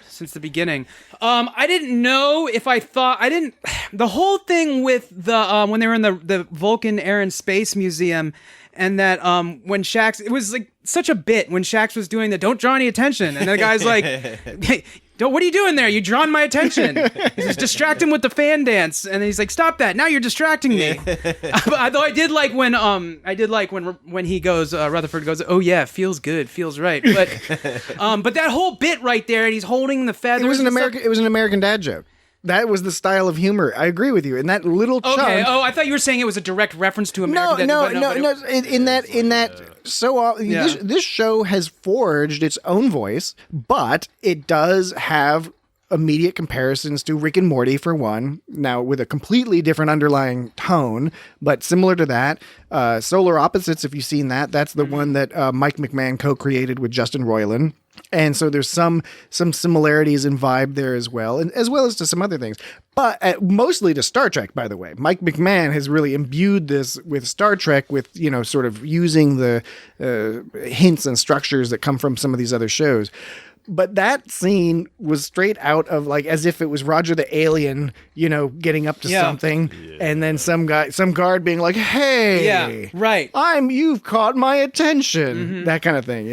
Since the beginning. I didn't know if the whole thing with the when they were in the Vulcan Air and Space Museum, and that when Shax, it was like such a bit when Shax was doing the "don't draw any attention," and the guy's like, "Hey, what are you doing there? You drawing my attention." He says, "Distract him with the fan dance," and then he's like, "Stop that! Now you're distracting me." Though I did like when he goes, Rutherford goes, "Oh yeah, feels good, feels right." But that whole bit right there, and he's holding the feathers. It was an and stuff. American. It was an American dad joke. That was the style of humor. I agree with you. In that little chunk. Okay. Oh, I thought you were saying it was a direct reference to American. No. But In that. So Yeah. this show has forged its own voice, but it does have immediate comparisons to Rick and Morty for one. Now with a completely different underlying tone, but similar to that. Solar Opposites. If you've seen that, that's the one that Mike McMahon co-created with Justin Roiland. And so there's some similarities in vibe there as well, and as well as to some other things. But mostly to Star Trek, by the way. Mike McMahon has really imbued this with Star Trek, with sort of using the hints and structures that come from some of these other shows. But that scene was straight out of like as if it was Roger the Alien, getting up to something, and then some guard being like, "Hey, Yeah, right. you've caught my attention," that kind of thing,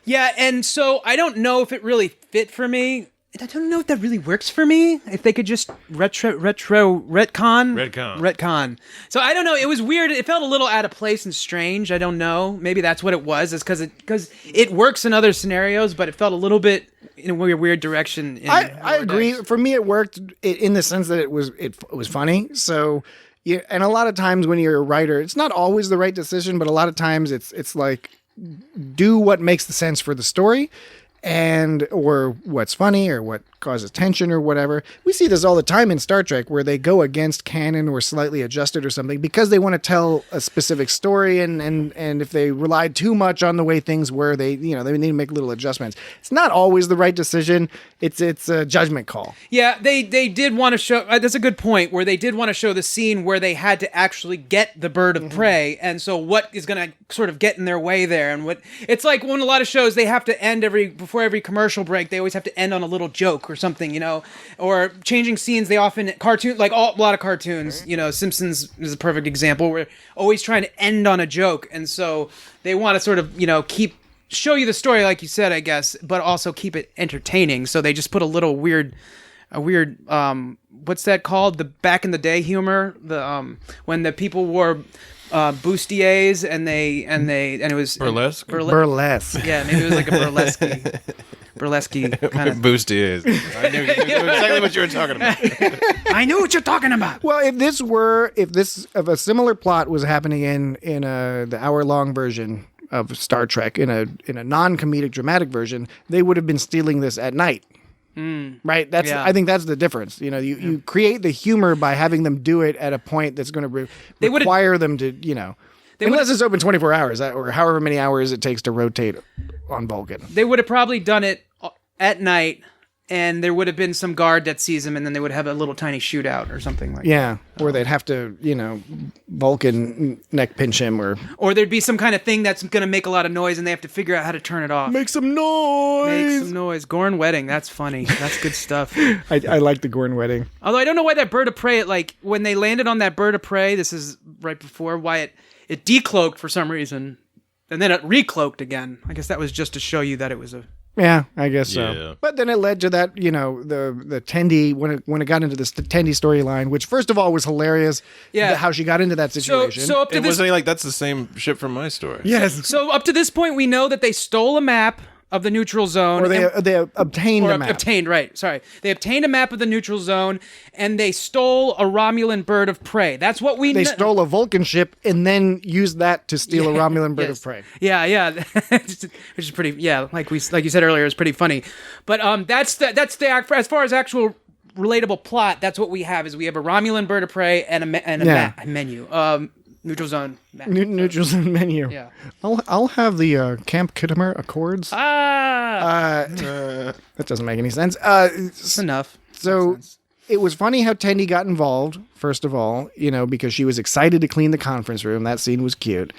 Yeah, and so I don't know if it really fit for me. I don't know if that really works for me. If they could just retcon. So I don't know. It was weird. It felt a little out of place and strange. I don't know. Maybe that's what it was. It's because it works in other scenarios, but it felt a little bit in a weird direction. I agree. For me, it worked in the sense that it was funny. So and a lot of times when you're a writer, it's not always the right decision, but a lot of times it's like do what makes the sense for the story and or what's funny or what causes tension or whatever. We see this all the time in Star Trek where they go against canon or slightly adjusted or something because they want to tell a specific story and if they relied too much on the way things were, they need to make little adjustments. It's not always the right decision. It's a judgment call. Yeah, they did want to show. That's a good point. Where they did want to show the scene where they had to actually get the bird of prey, and so what is going to sort of get in their way there, and what it's like when a lot of shows they have to end before every commercial break. They always have to end on a little joke or something, or changing scenes. They often a lot of cartoons. Simpsons is a perfect example. We're always trying to end on a joke, and so they want to sort of show you the story, like you said, I guess, but also keep it entertaining. So they just put a weird, what's that called? The back in the day humor, when the people wore bustiers and it was Burlesque? Burlesque. Yeah, maybe it was like a burlesque kind of Bustiers. I knew exactly what you were talking about. I know what you're talking about. Well, if a similar plot was happening in the hour-long version of Star Trek in a non-comedic dramatic version, they would have been stealing this at night. Right? I think that's the difference. You create the humor by having them do it at a point that's going to require them to, unless it's open 24 hours or however many hours it takes to rotate on Vulcan. They would have probably done it at night, and there would have been some guard that sees him, and then they would have a little tiny shootout or something like that. Yeah, or they'd have to, Vulcan neck pinch him, or there'd be some kind of thing that's going to make a lot of noise, and they have to figure out how to turn it off. Make some noise. Gorn wedding. That's funny. That's good stuff. I like the Gorn wedding. Although I don't know why that bird of prey, when they landed on that bird of prey, this is right before, why it decloaked for some reason, and then it recloaked again. I guess that was just to show you that it was a... Yeah, I guess so. Yeah. But then it led to that, the Tendi, when it got into this Tendi storyline, which first of all was hilarious. Yeah. How she got into that situation. So up to It this... wasn't like that's the same ship from my story. Yes. So up to this point, we know that they stole a map of the neutral zone. Or they obtained a map. Obtained, right. Sorry. They obtained a map of the neutral zone, and they stole a Romulan bird of prey. That's what we... They stole a Vulcan ship and then used that to steal a Romulan bird of prey. Yeah. Which is pretty... Yeah, like you said earlier, it's pretty funny. But that's as far as actual relatable plot, that's what we have, is we have a Romulan bird of prey and a menu. Neutral zone map. Neutral zone menu. Yeah. I'll have the Camp Kittimer Accords. That doesn't make any sense. That's enough. So it was funny how Tendi got involved, first of all, because she was excited to clean the conference room. That scene was cute.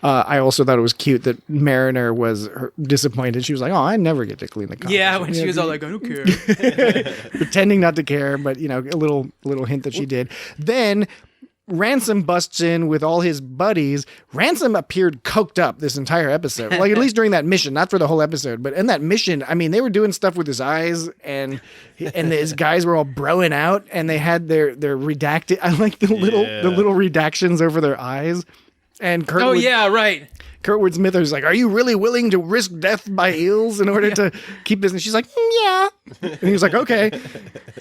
I also thought it was cute that Mariner was disappointed. She was like, "Oh, I never get to clean the conference room." Yeah, when she was all like, "I don't care." Pretending not to care, but, a little hint that she did. Then Ransom busts in with all his buddies. Ransom appeared coked up this entire episode. Like, at least during that mission, not for the whole episode, but in that mission, I mean, they were doing stuff with his eyes, and his guys were all broing out, and they had their redacted. I like the little redactions over their eyes. And Kurtwood, Oh yeah, right. Kurtwood Smith was like, "Are you really willing to risk death by eels in order to keep this?" And she's like, "Yeah." And he was like, "Okay."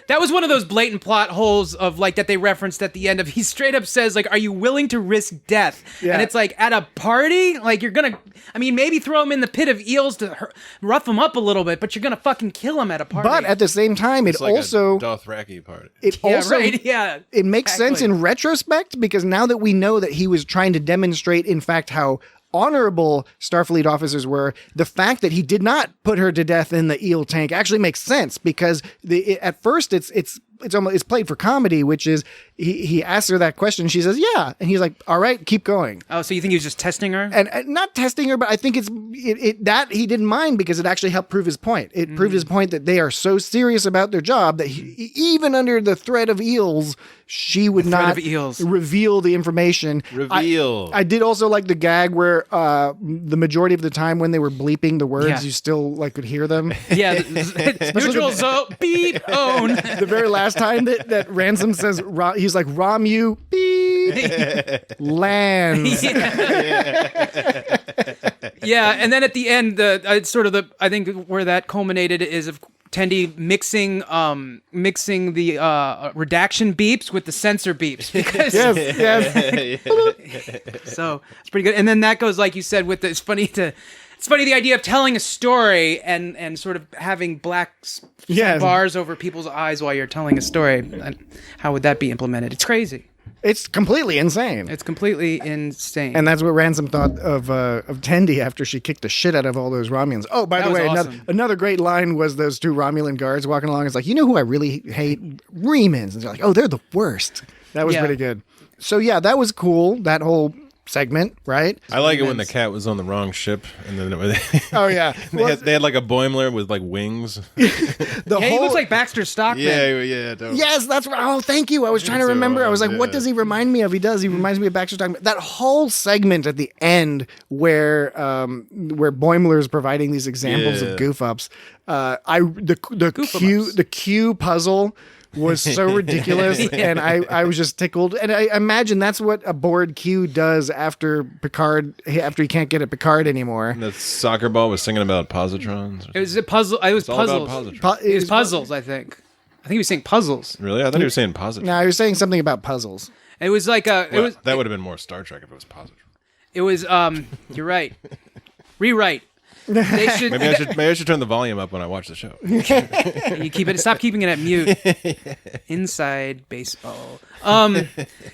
That was one of those blatant plot holes of that they referenced at the end of, he straight up says "Are you willing to risk death?" Yeah. And it's like, at a party, you're gonna, maybe throw him in the pit of eels to rough him up a little bit, but you're gonna fucking kill him at a party. But at the same time, It's like a Dothraki party. it makes sense in retrospect, because now that we know that he was trying to demonstrate, in fact, how honorable Starfleet officers were, the fact that he did not put her to death in the eel tank actually makes sense, because at first it's played for comedy, which is he asks her that question, she says yeah, and he's like, "All right, keep going." Oh, so you think he was just testing her? And not testing her, but I think that he didn't mind, because it actually helped prove his point. It proved his point that they are so serious about their job that even under the threat of eels, she would not reveal the information. I did also like the gag where the majority of the time when they were bleeping the words, you still could hear them. Yeah, neutral zone, beep, own. The very last time that Ransom says, he's like, "Romu, beep, land." Yeah, and then at the end, it's sort of I think where that culminated is, of Tendi mixing the redaction beeps with the censor beeps because so it's pretty good. And then that goes like you said with the, it's funny the idea of telling a story and sort of having black bars over people's eyes while you're telling a story. How would that be implemented? It's crazy. It's completely insane. It's completely insane. And that's what Ransom thought of Tendi after she kicked the shit out of all those Romulans. Oh, by the way, awesome. another great line was those two Romulan guards walking along. It's like, you know who I really hate? Remans. And they're like, oh, they're the worst. That was pretty good. So yeah, that was cool. That whole segment, right? I like it when the cat was on the wrong ship, and then Oh yeah, they had like a Boimler with like wings. He looks like Baxter Stockman. Yeah. Totally. Yes, that's right. Oh, thank you. I was trying to remember. I was like, what does he remind me of? He does. He reminds me of Baxter Stockman. That whole segment at the end where Boimler is providing these examples of goof ups. The Q puzzle was so ridiculous, and I was just tickled. And I imagine that's what a bored Q does after he can't get at Picard anymore. And the soccer ball was singing about positrons. It was a puzzle. It was All puzzles. about positrons. It was puzzles. I think he was saying puzzles. Really? I thought he was saying positrons. No, he was saying something about puzzles. It was like that would have been more Star Trek if it was positrons. It was. You're right. Rewrite. They should, Maybe I should turn the volume up when I watch the show. you keep it. Stop keeping it at mute. Inside baseball.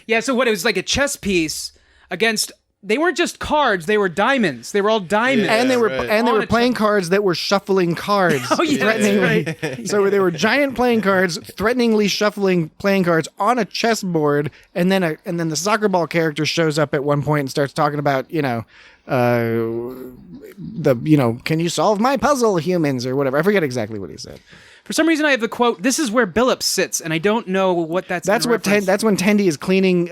Yeah. So what? It was like a chess piece against. They weren't just cards; they were diamonds. They were all diamonds, and they were playing cards that were shuffling cards. Oh yeah, threateningly. right. So they were giant playing cards, threateningly shuffling playing cards on a chessboard, and then the soccer ball character shows up at one point and starts talking about can you solve my puzzle, humans, or whatever. I forget exactly what he said. For some reason, I have the quote. This is where Billups sits, and I don't know what that's. That's when Tendi is cleaning.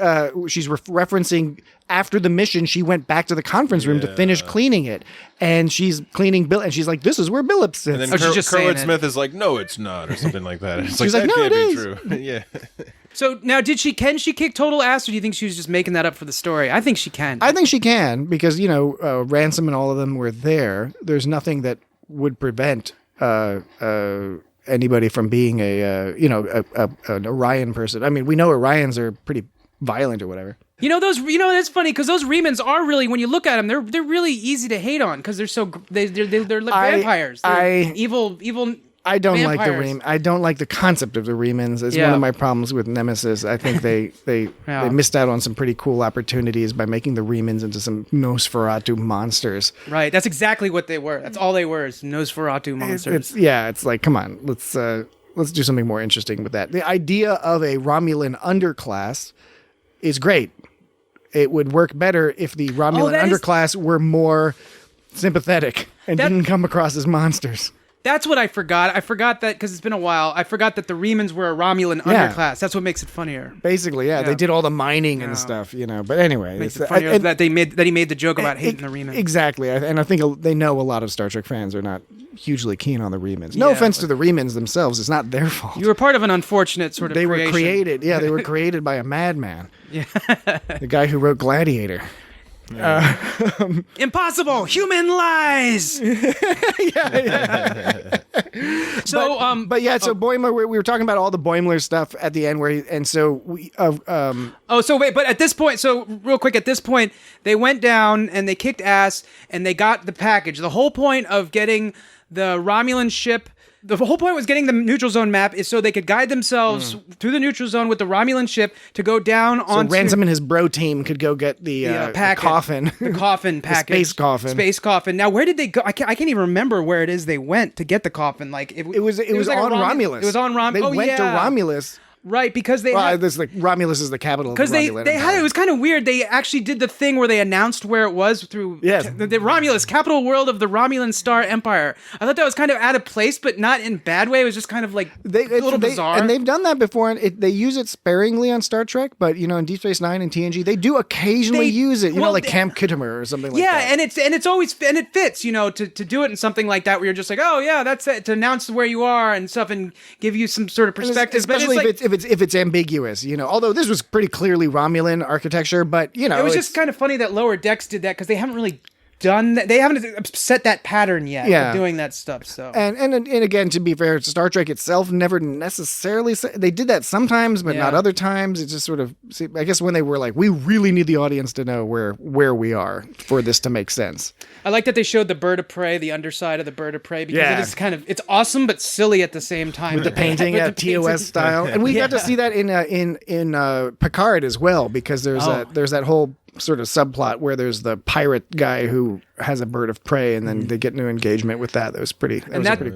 She's referencing after the mission. She went back to the conference room to finish cleaning it, and she's cleaning Bill. And she's like, "This is where Billups sits." And then she's just saying Curtwood it. Smith is like, "No, it's not," or something like that. It's She's like, like, that "No, can't it be true. Yeah. So now, can she kick total ass, or do you think she was just making that up for the story? I think she can. I think she can because Ransom and all of them were there. There's nothing that would prevent anybody from being an Orion person. I mean, we know Orions are pretty violent or whatever. That's funny because those Remans are really, when you look at them, they're really easy to hate on because they're like vampires. They're evil. I don't like the vampires. I don't like the concept of the Remans. It's one of my problems with Nemesis. I think they missed out on some pretty cool opportunities by making the Remans into some Nosferatu monsters. Right, that's exactly what they were. That's all they were, is Nosferatu monsters. It's like, come on, let's do something more interesting with that. The idea of a Romulan underclass is great. It would work better if the Romulan underclass were more sympathetic and didn't come across as monsters. That's what I forgot. I forgot that because it's been a while. I forgot that the Remans were a Romulan underclass. That's what makes it funnier. Basically, they did all the mining and stuff, But anyway, makes it funnier that he made the joke about hating the Remans. Exactly, and I think they know a lot of Star Trek fans are not hugely keen on the Remans. No offense to the Remans themselves; it's not their fault. You were part of an unfortunate sort of. They creation. were created. Yeah, they were created by a madman. Yeah, the guy who wrote Gladiator. Impossible! Human lies. So Boimler. We were talking about all the Boimler stuff at the end, but at this point, real quick, at this point, they went down and they kicked ass and they got the package. The whole point of getting the Romulan ship. The whole point was getting the neutral zone map is so they could guide themselves through the neutral zone with the Romulan ship to go down on. So Ransom and his bro team could go get the coffin. The coffin package. Space coffin. Now, where did they go? I can't even remember where it is they went to get the coffin. Like it was like on Romulus. It was on Romulus. They went to Romulus. Right, because Romulus is the capital of the Romulan Empire. It was kind of weird. They actually did the thing where they announced where it was through the Romulus, capital world of the Romulan Star Empire. I thought that was kind of out of place, but not in a bad way. It was just kind of like a little bizarre. And they've done that before, and they use it sparingly on Star Trek, but in Deep Space Nine and TNG, they do occasionally use it. Camp Khitomer or something like that. Yeah, and it's always it fits, to do it in something like that where you're just like, oh yeah, that's it, to announce where you are and stuff and give you some sort of perspective. Especially if it's ambiguous, although this was pretty clearly Romulan architecture, but it was just kind of funny that Lower Decks did that because they haven't really done that. They haven't set that pattern yet Yeah. of doing that stuff. So And again, to be fair, Star Trek itself never necessarily they did that sometimes, but not Yeah. other times. It's just sort of, I guess, when they were like, we really need the audience to know where we are for this to make sense. I like that they showed the bird of prey, the underside of the bird of prey, because Yeah. it is it's awesome but silly at the same time. With the painting, With yeah, the painting. TOS style, and we got to see that in Picard as well, because there's that whole sort of subplot where there's the pirate guy who has a bird of prey, and then they get into engagement with that. That was a pretty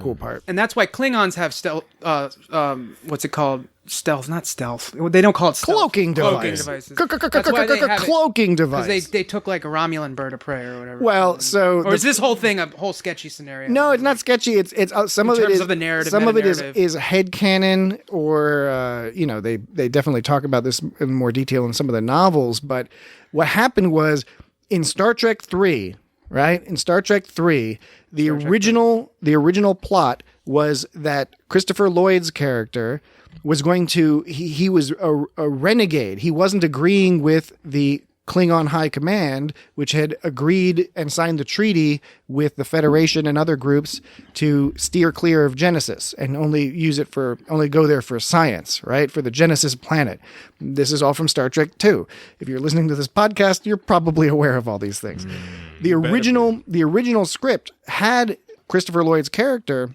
cool part. And that's why Klingons have stealth. What's it called? Stealth, not stealth. They don't call it stealth. Cloaking device. devices. That's why they have it, Cloaking 'cause device. they took like a Romulan bird of prey or whatever. Well, so or is this whole thing a whole sketchy scenario? no, it's not sketchy. It's some In of it terms is of the narrative, some of it meta-narrative. is headcanon, or they definitely talk about this in more detail in some of the novels. But what happened was in Star Trek 3, right? In Star Trek 3, the original plot was that Christopher Lloyd's character was going to he was a renegade. He wasn't agreeing with the Klingon High Command, which had agreed and signed the treaty with the Federation and other groups to steer clear of Genesis and only go there for science, right? For the Genesis planet. This is all from Star Trek 2. If you're listening to this podcast, you're probably aware of all these things. The original script had Christopher Lloyd's character.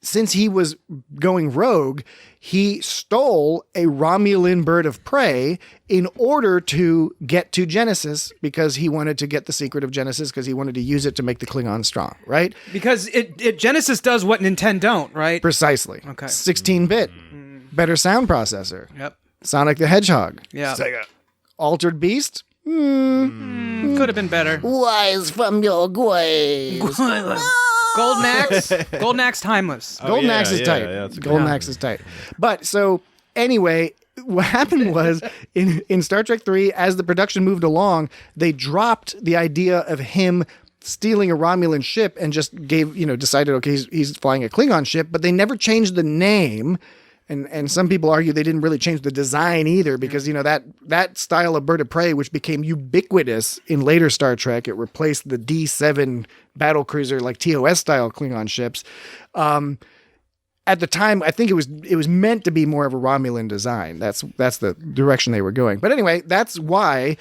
Since he was going rogue, he stole a Romulan bird of prey in order to get to Genesis, because he wanted to get the secret of Genesis, because he wanted to use it to make the Klingons strong, right? Because Genesis does what Nintendo don't, right? Precisely. Okay. 16-bit. Better sound processor. Yep. Sonic the Hedgehog. Yeah. Altered Beast. Could have been better. Wise from your graves. Golden Axe, timeless. Golden Axe is tight. that's a good Golden Axe is tight. But so anyway, what happened was in Star Trek 3, as the production moved along, they dropped the idea of him stealing a Romulan ship and just decided, okay, he's flying a Klingon ship, but they never changed the name. And some people argue they didn't really change the design either, because that style of bird of prey, which became ubiquitous in later Star Trek, it replaced the D7 battlecruiser like TOS style Klingon ships. At the time, I think it was meant to be more of a Romulan design. That's the direction they were going. But anyway, that's why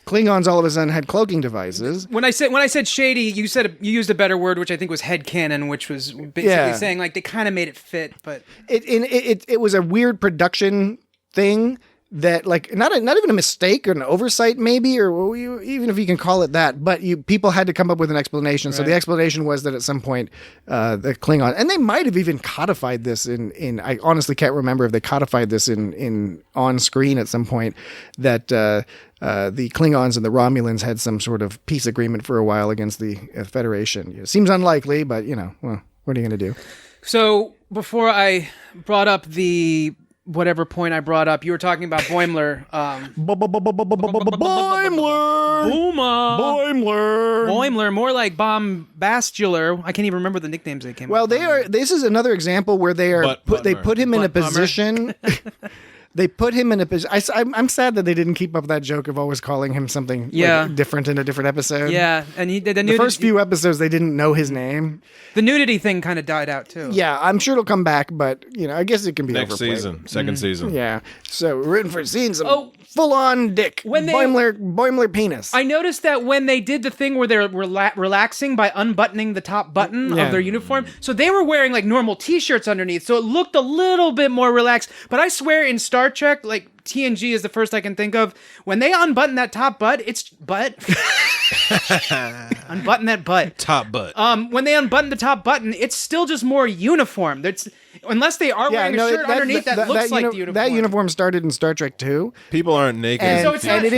Klingons all of a sudden had cloaking devices. When I said shady, you used a better word, which I think was headcanon, which was basically saying like they kind of made it fit, but it was a weird production thing that, like, not even a mistake or an oversight maybe, or even if you can call it that, but people had to come up with an explanation. So the explanation was that at some point the Klingon, and they might have even codified this in I honestly can't remember if they codified this in on screen at some point, that the Klingons and the Romulans had some sort of peace agreement for a while against the Federation. It seems unlikely, but well, what are you going to do? So before I brought up the whatever point I brought up, you were talking about Boimler. Boimler, more like Bombastular. I can't even remember the nicknames they came Well, up with. this is another example where they put him in a position. They put him in a position. I'm sad that they didn't keep up that joke of always calling him something different in a different episode. Yeah, and the first few episodes they didn't know his name. The nudity thing kind of died out too. Yeah, I'm sure it'll come back, but I guess it can be Next overplayed. season, second season. Yeah, so we're in for seeing some full-on dick. Boimler penis. I noticed that when they did the thing where they're relaxing by unbuttoning the top button of their uniform, so they were wearing like normal t-shirts underneath, so it looked a little bit more relaxed. But I swear in Star Trek, like TNG is the first I can think of, when they unbutton that top butt, it's butt. Unbutton that butt. Top butt. When they unbutton the top button, it's still just more uniform. Unless they are wearing a shirt underneath that looks like the uniform. That uniform started in Star Trek 2. People aren't naked. And, So it's not- it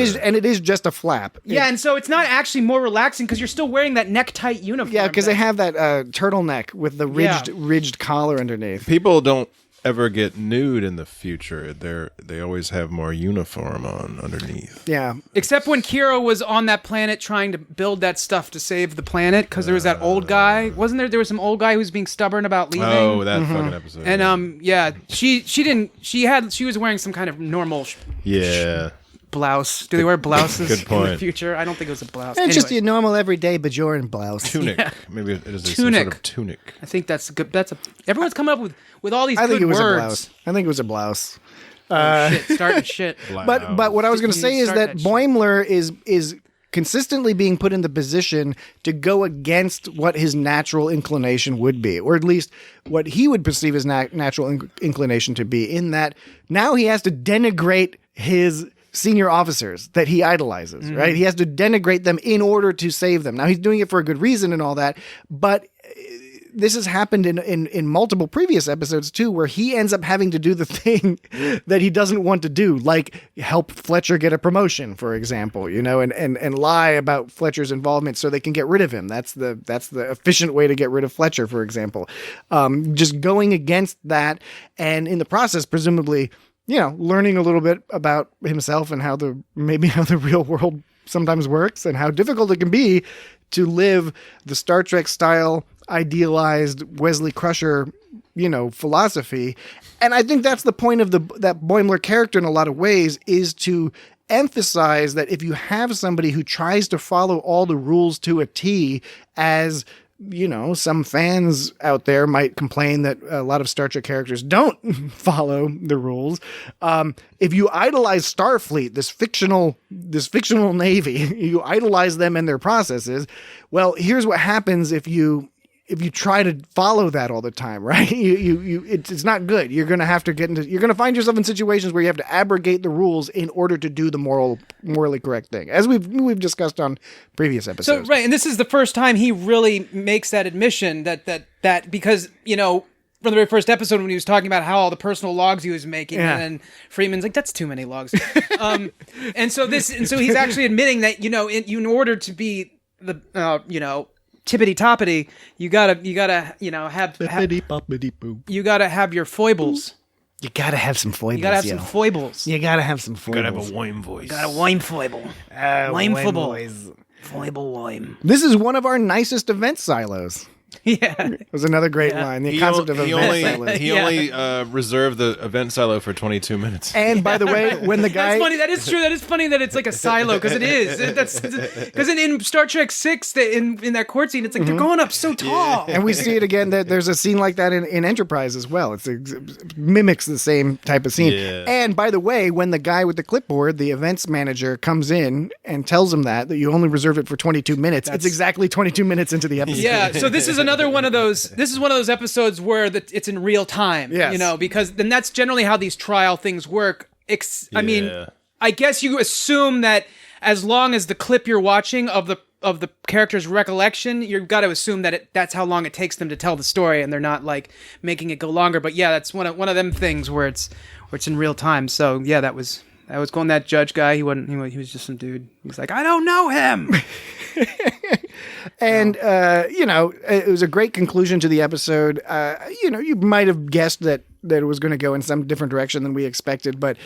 is just a flap. Yeah, and so it's not actually more relaxing because you're still wearing that neck-tight uniform. Yeah, because they have that turtleneck with the ridged collar underneath. People don't ever get nude in the future. They always have more uniform on underneath. Yeah. Except when Kira was on that planet trying to build that stuff to save the planet, because there was that old guy. Wasn't there? There was some old guy who was being stubborn about leaving. Oh, that fucking episode. And she didn't. She was wearing some kind of normal. Yeah. blouse. Do they wear blouses Good in point. the future? I don't think it was a blouse. It's just Anyway, your normal everyday Bajoran blouse. Tunic. Yeah. Maybe it is some Tunic. sort of tunic. I think that's good. Everyone's coming up with all these I think good it was words. a blouse. I think it was a blouse. Shit, starting shit. But what I was going to say is Start that that shit. Boimler is consistently being put in the position to go against what his natural inclination would be, or at least what he would perceive as natural inclination to be, in that now he has to denigrate his senior officers that he idolizes, right? He has to denigrate them in order to save them. Now, he's doing it for a good reason and all that, but this has happened in multiple previous episodes too, where he ends up having to do the thing that he doesn't want to do, like help Fletcher get a promotion, for example, and lie about Fletcher's involvement so they can get rid of him. That's the efficient way to get rid of Fletcher, for example. Just going against that, and in the process, presumably, learning a little bit about himself and how the real world sometimes works and how difficult it can be to live the Star Trek style idealized Wesley Crusher, philosophy. And I think that's the point of that Boimler character in a lot of ways, is to emphasize that if you have somebody who tries to follow all the rules to a T, as some fans out there might complain that a lot of Star Trek characters don't follow the rules. If you idolize Starfleet, this fictional navy, you idolize them and their processes. Well, here's what happens if you try to follow that all the time, right? It's not good. You're going to find yourself in situations where you have to abrogate the rules in order to do the morally correct thing, as we've discussed on previous episodes. So, right, and this is the first time he really makes that admission that because, from the very first episode when he was talking about how all the personal logs he was making, Yeah. and then Freeman's like, that's too many logs. And so he's actually admitting that, in order to be the, tippity toppity, you gotta have your foibles. You gotta have some foibles. You gotta have some foibles. You gotta have some foibles. Gotta have a wine voice. Got a wine foible. Wine foible. Foible wine. This is one of our nicest event silos. Yeah. It was another great line. The concept of event silos. He only reserved the event silo for 22 minutes. And by the way, when the guy... That's funny. That is true. That is funny that it's like a silo, because it is. Because in Star Trek 6, in that court scene, it's like they're going up so tall. And we see it again. There's a scene like that in Enterprise as well. It mimics the same type of scene. Yeah. And by the way, when the guy with the clipboard, the events manager, comes in and tells him that you only reserved it for 22 minutes, it's exactly 22 minutes into the episode. Yeah, so this is another one of those. This is one of those episodes where it's in real time. Yes. Because then that's generally how these trial things work. I mean, I guess you assume that as long as the clip you're watching of the character's recollection, you've got to assume that that's how long it takes them to tell the story, and they're not like making it go longer. But yeah, that's one of them things where it's in real time. So yeah, that was going, that judge guy. He was just some dude. He's like, I don't know him. And, it was a great conclusion to the episode. You might have guessed that it was going to go in some different direction than we expected, but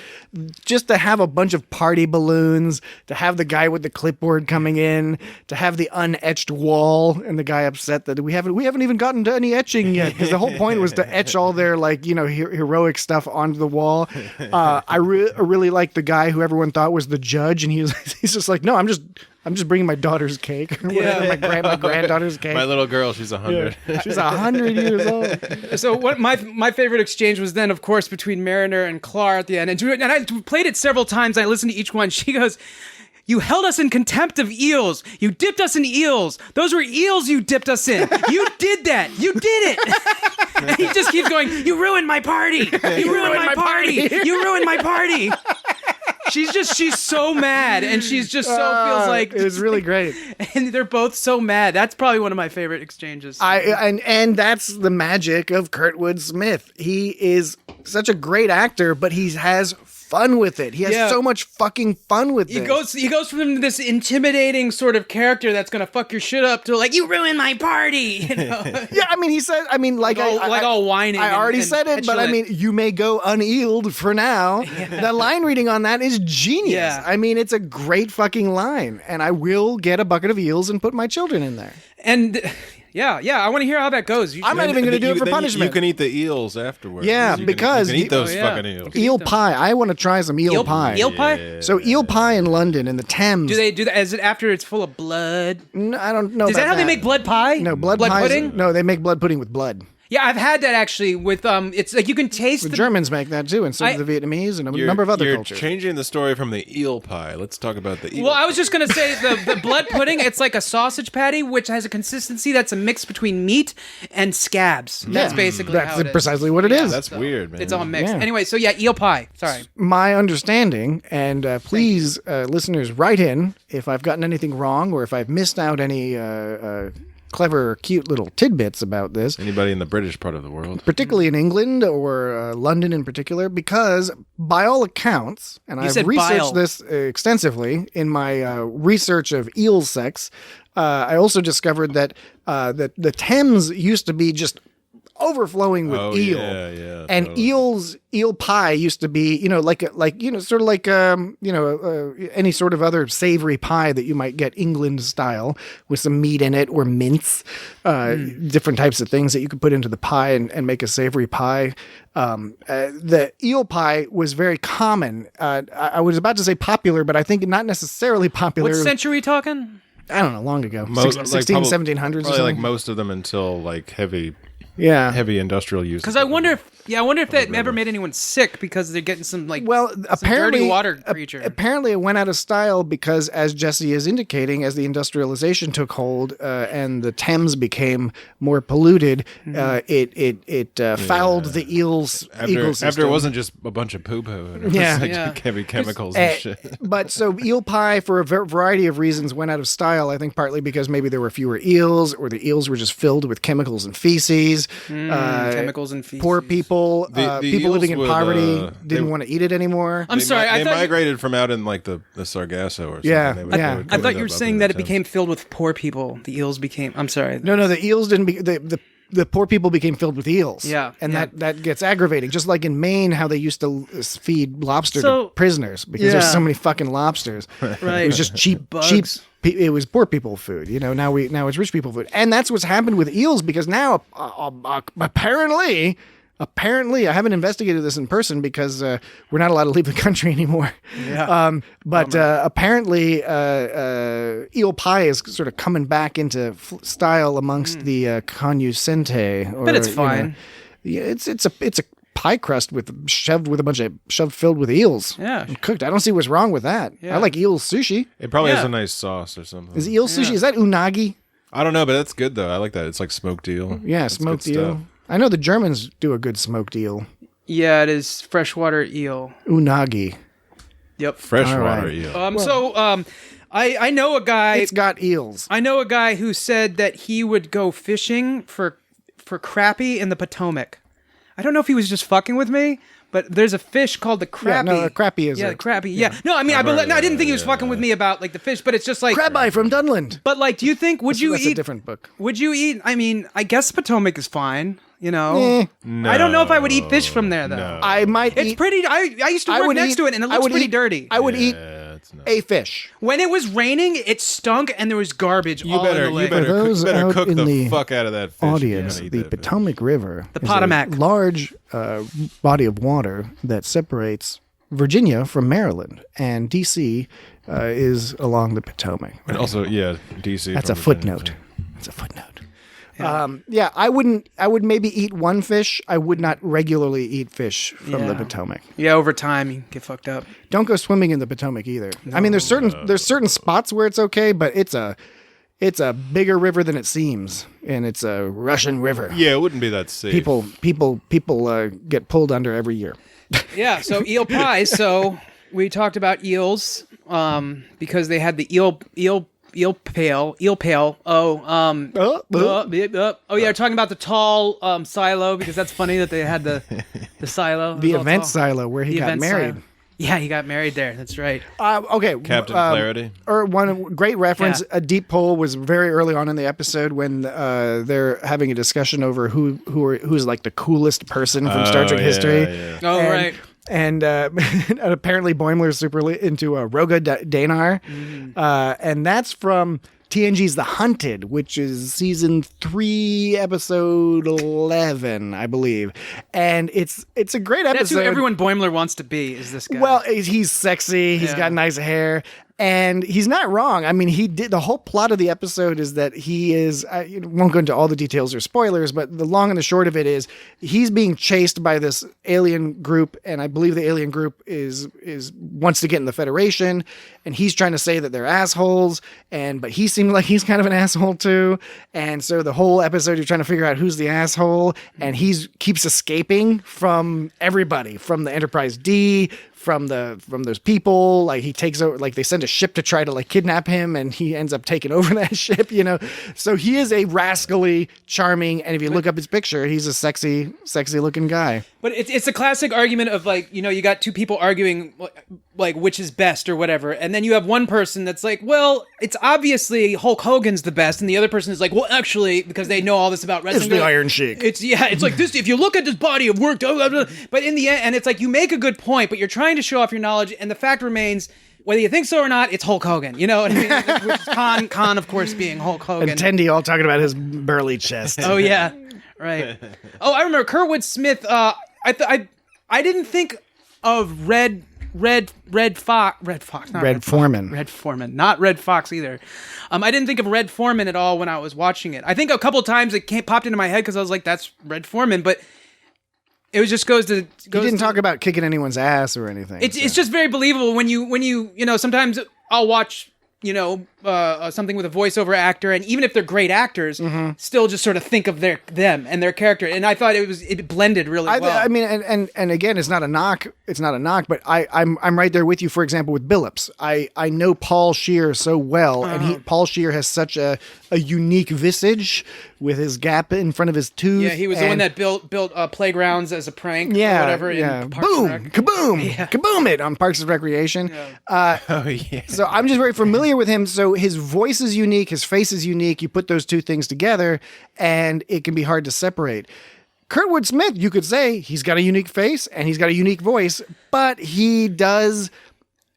just to have a bunch of party balloons, to have the guy with the clipboard coming in, to have the unetched wall, and the guy upset that we haven't even gotten to any etching yet, because the whole point was to etch all their heroic stuff onto the wall. I really liked the guy who everyone thought was the judge, and he's just like, no, I'm just bringing my daughter's cake. Or whatever, my granddaughter's cake. My little girl, she's 100. Yeah. She's 100 years old. So what my favorite exchange was then, of course, between Mariner and Clark at the end. And I played it several times. I listened to each one. She goes, "You held us in contempt of eels. You dipped us in eels. Those were eels you dipped us in. You did that. You did it." And he just keeps going, "You ruined my party. You ruined my party. You ruined my party." She's so mad, and she's just feels like it was really great. And they're both so mad. That's probably one of my favorite exchanges. And that's the magic of Kurtwood Smith. He is such a great actor, but he has fun with it. He has so much fucking fun with this. He goes from this intimidating sort of character that's gonna fuck your shit up to like, you ruined my party. Yeah, I mean, he said, all whining. I already said it, but I mean, you may go uneeled for now. Yeah. The line reading on that is genius. Yeah. I mean, it's a great fucking line, and I will get a bucket of eels and put my children in there. And Yeah, I want to hear how that goes. You I'm should- not even going to do it for Then punishment. You can eat the eels afterwards. Yeah, You because you can eat those yeah. fucking eels. eel pie. I want to try some eel pie. Eel pie? So eel pie in London in the Thames. Do they do that? Is it after it's full of blood? No, I don't know. Is that about how they make blood pie? No, blood pies. pudding? No, they make blood pudding with blood. Yeah, I've had that actually with it's like you can taste The the Germans make that too, and so do the Vietnamese and a number of other you're cultures. changing the story from the eel pie. Let's talk about the eel. Well, I was just gonna say the blood pudding. It's like a sausage patty, which has a consistency that's a mix between meat and scabs. That's basically That's how it is. precisely what it is. That's weird, man. It's all mixed. Yeah. Anyway, so yeah, eel pie. Sorry. My understanding, and please, listeners, write in if I've gotten anything wrong or if I've missed out any clever, cute little tidbits about this. Anybody in the British part of the world? Particularly in England or London in particular, because by all accounts, and I've said researched bile. this extensively in my research of eel sex, I also discovered that the Thames used to be just overflowing with eel. Yeah, And totally. eel pie used to be, sort of like any sort of other savory pie that you might get England style with some meat in it or mince, different types of things that you could put into the pie and make a savory pie. The eel pie was very common. I was about to say popular, but I think not necessarily popular. What century are we talking? I don't know, long ago. Most, 1700s or probably something. like most of them until like heavy industrial use. Because I wonder if that ever made anyone sick because they're getting some like Well, apparently, dirty water creature. Apparently, it went out of style because, as Jesse is indicating, as the industrialization took hold and the Thames became more polluted, it fouled the eels' ecosystem. after it wasn't just a bunch of poo poo. It was Yeah. like Yeah. heavy chemicals and shit. But so eel pie, for a variety of reasons, went out of style. I think partly because maybe there were fewer eels, or the eels were just filled with chemicals and feces. chemicals and feces. Poor people, The people living in eels would, poverty, they- didn't want to eat it anymore. I'm sorry. I They thought migrated from out in like the Sargasso or something. Yeah, They would- yeah. they would I go thought you up were in saying the that it Thames. became filled with poor people. The eels became. I'm sorry. No, the eels didn't. The poor people became filled with eels. Yeah, and yeah. that gets aggravating. Just like in Maine, how they used to feed lobster So- to prisoners because there's Yeah. so many fucking lobsters. Right. It was just cheap. Bugs. It was poor people food. Now it's rich people food, and that's what's happened with eels because now apparently. Apparently, I haven't investigated this in person because we're not allowed to leave the country anymore. Yeah. But apparently, eel pie is sort of coming back into style amongst the cognoscente. But it's fine. Yeah, it's a pie crust shoved filled with eels. Yeah. and cooked. I don't see what's wrong with that. Yeah. I like eel sushi. It probably has Yeah. a nice sauce or something. Is eel sushi? Is that unagi? I don't know, but that's good though. I like that. It's like smoked eel. Yeah, That's smoked good eel. stuff. I know the Germans do a good smoked eel. Yeah, it is freshwater eel. Unagi. Yep. Freshwater All right. eel. I know a guy. It's got eels. I know a guy who said that he would go fishing for crappie in the Potomac. I don't know if he was just fucking with me, but there's a fish called the crappie. Yeah, no, a crappie is yeah, a- the crappie. Yeah. No, I mean, I didn't think he was fucking with me about like the fish, but it's just like Crab eye from Dunland. But like, do you think would you That's eat? a different book. Would you eat? I mean, I guess Potomac is fine. You know, I don't know if I would eat fish from there though. No. I might It's eat. pretty. I used to I work would next eat- to it, and it I looks would pretty eat- dirty. I would eat Yeah, it's not. a fish. When it was raining, it stunk, and there was garbage all in the lake. For those out cook in the the fuck out of that fish. Audience, You can't eat the that fish. Potomac River, The is Potomac. a large body of water that separates Virginia from Maryland, and D.C. Is along the Potomac. And also, yeah, DC. That's a from Virginia, footnote. That's a footnote. Yeah, I would maybe eat one fish. I would not regularly eat fish from the Yeah. Potomac. Yeah, over time you get fucked up. Don't go swimming in the Potomac either. I mean, there's certain spots where it's okay, but it's a bigger river than it seems, and it's a Russian river. Yeah, it wouldn't be that safe. People get pulled under every year. Yeah, so eel pie. So we talked about eels because they had the eel pail. Oh, yeah, talking about the tall silo because that's funny that they had the silo. It The was all event tall. silo where he The got event married. silo. Yeah, he got married there. That's right. Okay, Captain Clarity. Or one great reference. Yeah. A deep poll was very early on in the episode when they're having a discussion over who's like the coolest person from Star Trek history. Yeah. Oh, And- right. And apparently Boimler is super into Roga Danar, and that's from TNG's The Hunted, which is season 3, episode 11, I believe. And it's a great episode. That's who everyone Boimler wants to be, is this guy. Well, he's sexy. He's got nice hair. And he's not wrong. I mean, the whole plot of the episode is that he is, I won't go into all the details or spoilers, but the long and the short of it is he's being chased by this alien group. And I believe the alien group wants to get in the Federation, and he's trying to say that they're assholes. But he seems like he's kind of an asshole too. And so the whole episode, you're trying to figure out who's the asshole, and keeps escaping from everybody, from the Enterprise D, from those people. Like he takes over, like they send a ship to try to like kidnap him, and he ends up taking over that ship, So he is a rascally, charming, and if you look up his picture, he's a sexy looking guy. But it's a classic argument of like, you got two people arguing like which is best or whatever, and then you have one person that's like, well, it's obviously Hulk Hogan's the best, and the other person is like, well, actually, because they know all this about wrestling, It's the Iron Sheik. It's like this. If you look at this body of work, blah, blah, blah. But in the end, and it's like you make a good point, but you're trying to show off your knowledge, and the fact remains, whether you think so or not, it's Hulk Hogan. You know what I mean? Which is Khan, of course, being Hulk Hogan. And Tendi all talking about his burly chest. Oh yeah, right. Oh, I remember Kurtwood Smith. I didn't think of Red Foreman, not Red Fox either. I didn't think of Red Foreman at all when I was watching it. I think a couple times it popped into my head because I was like, that's Red Foreman, but it was just goes to. He didn't talk about kicking anyone's ass or anything. It's just very believable when you sometimes I'll watch something with a voiceover actor, and even if they're great actors, still just sort of think of them and their character. And I thought it blended really well. I mean, and again, it's not a knock. It's not a knock, but I'm right there with you. For example, with Billups, I know Paul Scheer so well, and Paul Scheer has such a unique visage with his gap in front of his tooth. Yeah, he was the one that built playgrounds as a prank. Yeah, or whatever. Yeah. In Parks Boom, and Rec. kaboom, kaboom! It on Parks and Recreation. Yeah. So I'm just very familiar with him. So his voice is unique, his face is unique. You put those two things together, and it can be hard to separate. Kurtwood Smith, you could say he's got a unique face and he's got a unique voice, but he does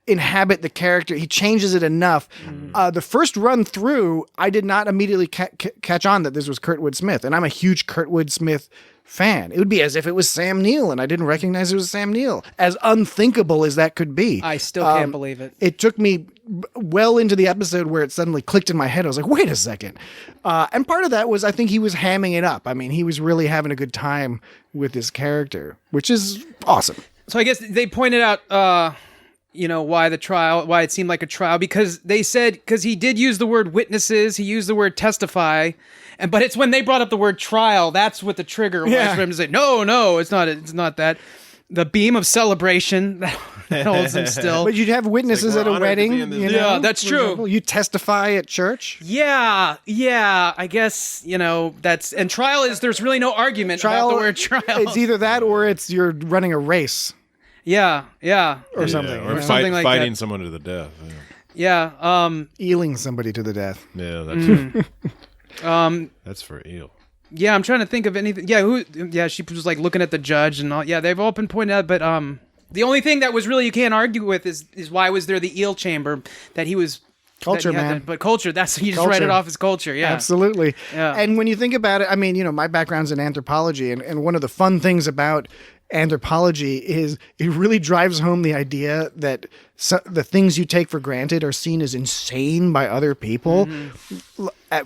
inhabit the character. He changes it enough. The first run through, I did not immediately catch on that this was Kurtwood Smith, and I'm a huge Kurtwood Smith fan. It would be as if it was Sam Neill, and I didn't recognize it was Sam Neill. As unthinkable as that could be. I still can't believe it. It took me well into the episode where it suddenly clicked in my head. I was like, wait a second. And part of that was I think he was hamming it up. I mean, he was really having a good time with this character, which is awesome. So I guess they pointed out, why it seemed like a trial, because they said, because he did use the word witnesses, he used the word testify, but it's when they brought up the word trial, that's what the trigger was for him to say, no, it's not that. The beam of celebration that holds him still. But you'd have witnesses Like, at we're a honored to be wedding. in this- Yeah, that's for true. example. You testify at church. Yeah, I guess, that's, and trial is, there's really no argument about the word trial. It's either that or it's you're running a race Yeah. or something. Or something like fighting that. someone to the death. Yeah, Eeling somebody to the death. Yeah, that's that's for eel. yeah, I'm trying to think of anything. Yeah, she was like looking at the judge and all. Yeah, they've all been pointed out, but the only thing that was really you can't argue with is why was there the eel chamber that he was Culture, man. but culture, that's you just Culture. write it off as culture. Yeah, Absolutely. Yeah. And when you think about it, I mean, my background's in anthropology, and one of the fun things about anthropology is it really drives home the idea that the things you take for granted are seen as insane by other people.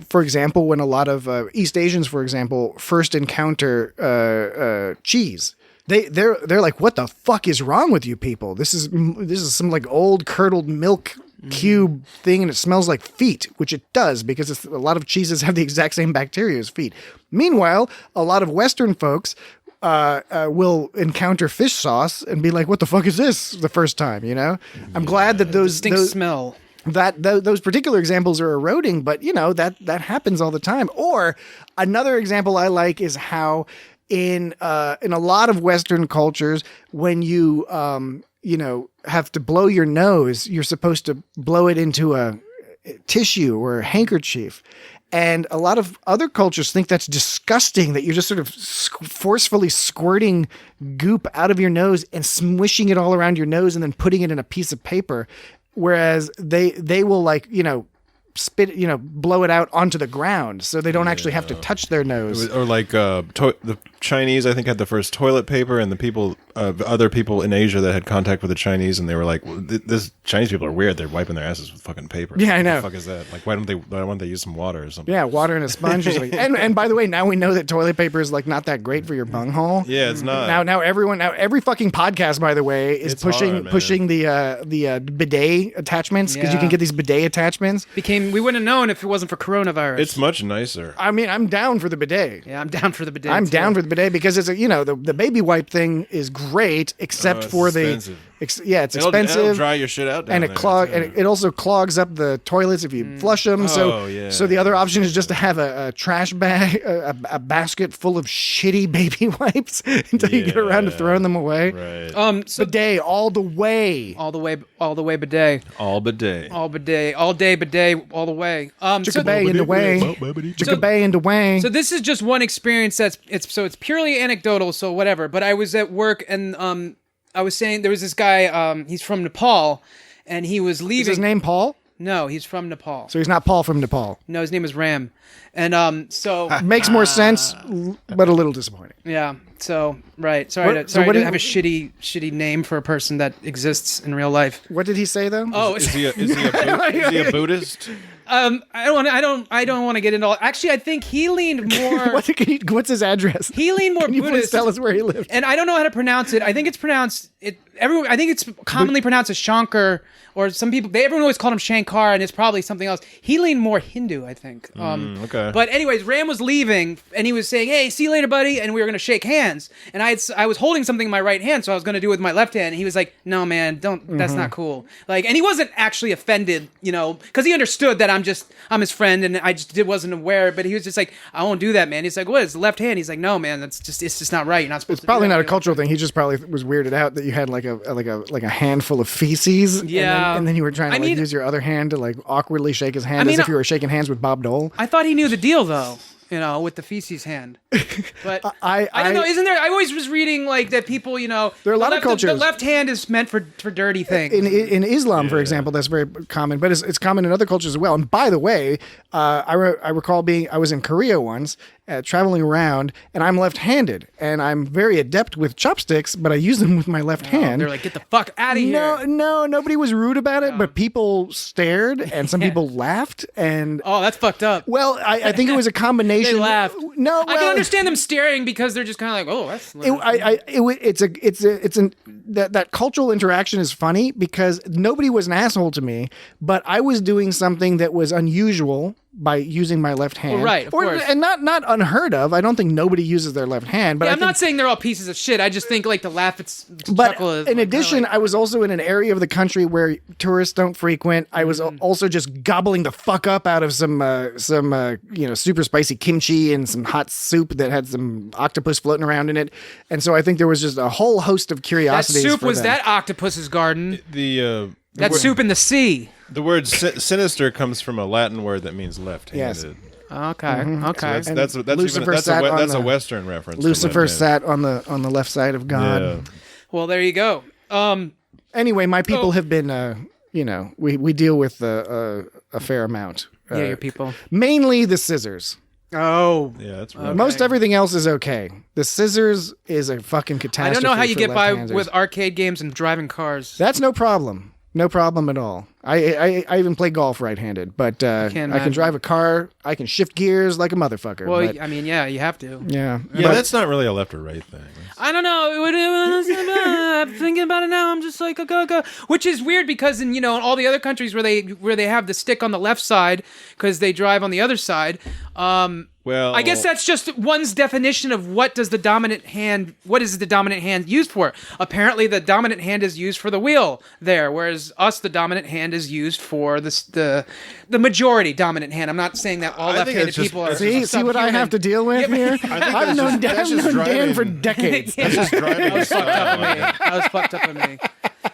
For example, when a lot of East Asians, for example, first encounter cheese, they're like, what the fuck is wrong with you people? This is some like old curdled milk cube thing, and it smells like feet, which it does because a lot of cheeses have the exact same bacteria as feet. Meanwhile, a lot of Western folks will encounter fish sauce and be like, what the fuck is this the first time, I'm glad that those smell. Those particular examples are eroding, but that happens all the time. Or another example I like is how in a lot of Western cultures, when you have to blow your nose, you're supposed to blow it into a tissue or a handkerchief. And a lot of other cultures think that's disgusting, that you're just sort of forcefully squirting goop out of your nose and smishing it all around your nose and then putting it in a piece of paper. Whereas they will spit, blow it out onto the ground, so they don't actually have to touch their nose. Or like the Chinese, I think, had the first toilet paper, and the people, other people in Asia that had contact with the Chinese, and they were like, well, "This Chinese people are weird. They're wiping their asses with fucking paper." Yeah, I know. What the fuck is that? Like, why don't they use some water or something? Yeah, water and a sponge. Or something. And by the way, now we know that toilet paper is like not that great for your bunghole. Yeah, it's not. Now every fucking podcast, by the way, is It's pushing hard, man. pushing the bidet attachments because you Yeah. can get these bidet attachments. We wouldn't have known if it wasn't for coronavirus. It's much nicer. I mean, I'm down for the bidet. Yeah, I'm down for the bidet. I'm too. down for the bidet because it's the baby wipe thing is great except it's for expensive. it's It'll expensive. dry your shit out down and there. it also clogs up the toilets if you flush them. Oh, yeah. So the other option is just to have a trash bag, a basket full of shitty baby wipes until you get around to throwing them away. Right. So Bidet all the way. all the way bidet, All bidet. all bidet, all day bidet, all the way. Chickabay in the way. Chickabay in the way. So this is just one experience it's purely anecdotal, so whatever. But I was at work and I was saying there was this guy, he's from Nepal, and he was leaving. Is his name Paul? No, he's from Nepal. So he's not Paul from Nepal. No, his name is Ram. And so Makes more sense, but a little disappointing. yeah, so right. Sorry What- to, so sorry what to did- have a shitty name for a person that exists in real life. What did he say though? Oh, Is he a Buddhist? I don't want to get into all. Actually, I think he leaned more. What's his address? He leaned more Can you please Buddhist. tell us where he lived? And I don't know how to pronounce it. I think it's pronounced I think it's commonly pronounced as Shankar, or some people. Everyone always called him Shankar, and it's probably something else. He leaned more Hindu, I think. Okay. But anyways, Ram was leaving, and he was saying, "Hey, see you later, buddy," and we were gonna shake hands. And I was holding something in my right hand, so I was gonna do it with my left hand. And he was like, "No, man, don't. That's not cool." Like, and he wasn't actually offended, because he understood that I'm his friend, and I just wasn't aware. But he was just like, "I won't do that, man." He's like, "What? It's the left hand." He's like, "No, man, it's just not right. You're not supposed to." Probably do that. not a cultural thing. He just probably was weirded out that you had like a handful of feces. Yeah. And then you were trying to use your other hand to like awkwardly shake his hand as if you were shaking hands with Bob Dole. I thought he knew the deal, though. With the feces hand. But I don't know. Isn't there? I always was reading like that people, there are a lot of cultures. The left hand is meant for dirty things. In Islam, for example, that's very common, but it's common in other cultures as well. And by the way, I recall I was in Korea once, traveling around, and I'm left-handed, and I'm very adept with chopsticks, but I use them with my left hand. They're like, get the fuck out of here. No, nobody was rude about it, but people stared, and some people laughed, and Oh, that's fucked up. well, I think it was a combination. They laughed. No, I can understand them staring because they're just kind of like, oh, that's. That cultural interaction is funny because nobody was an asshole to me, but I was doing something that was unusual by using my left hand. Well, right, of course. And not unheard of. I don't think nobody uses their left hand. But Yeah, I I'm think, not saying they're all pieces of shit. I just think like to laugh at But chuckle is, in like, addition, kinda like, I was also in an area of the country where tourists don't frequent. I was also just gobbling the fuck up out of some super spicy kimchi and some hot soup that had some octopus floating around in it. And so I think there was just a whole host of that curiosities. soup for was them. that octopus's garden. The That soup in the sea. The word sinister comes from a Latin word that means left-handed. Okay, Mm-hmm. okay. That's Lucifer sat on that's a the- Western reference. to Lucifer left-handed. sat on the left side of God. Yeah. Well, there you go. Anyway, my people Oh. have been, we deal with a fair amount. Yeah, your people. Mainly the scissors. Oh. Yeah, that's right. Most everything else is okay. The scissors is a fucking I catastrophe. don't know how you for get by left-handers. with arcade games and driving cars. That's no problem. No problem at all. I even play golf right-handed, but I can imagine. drive a car. I can shift gears like a motherfucker. Well, but, I mean, yeah, you have to. yeah. Yeah, But- that's not really a left or right thing. I don't know. I'm thinking about it now. I'm just like, go. Which is weird because in all the other countries where they have the stick on the left side because they drive on the other side. Well, I guess that's just one's definition of what is the dominant hand used for. Apparently, the dominant hand is used for the wheel there, whereas the dominant hand is used for the majority dominant hand. I'm not saying that all I think left-handed it's just- people are. See what I have to deal with here? I've known Dan for decades. That's just driving. That was fucked up of me.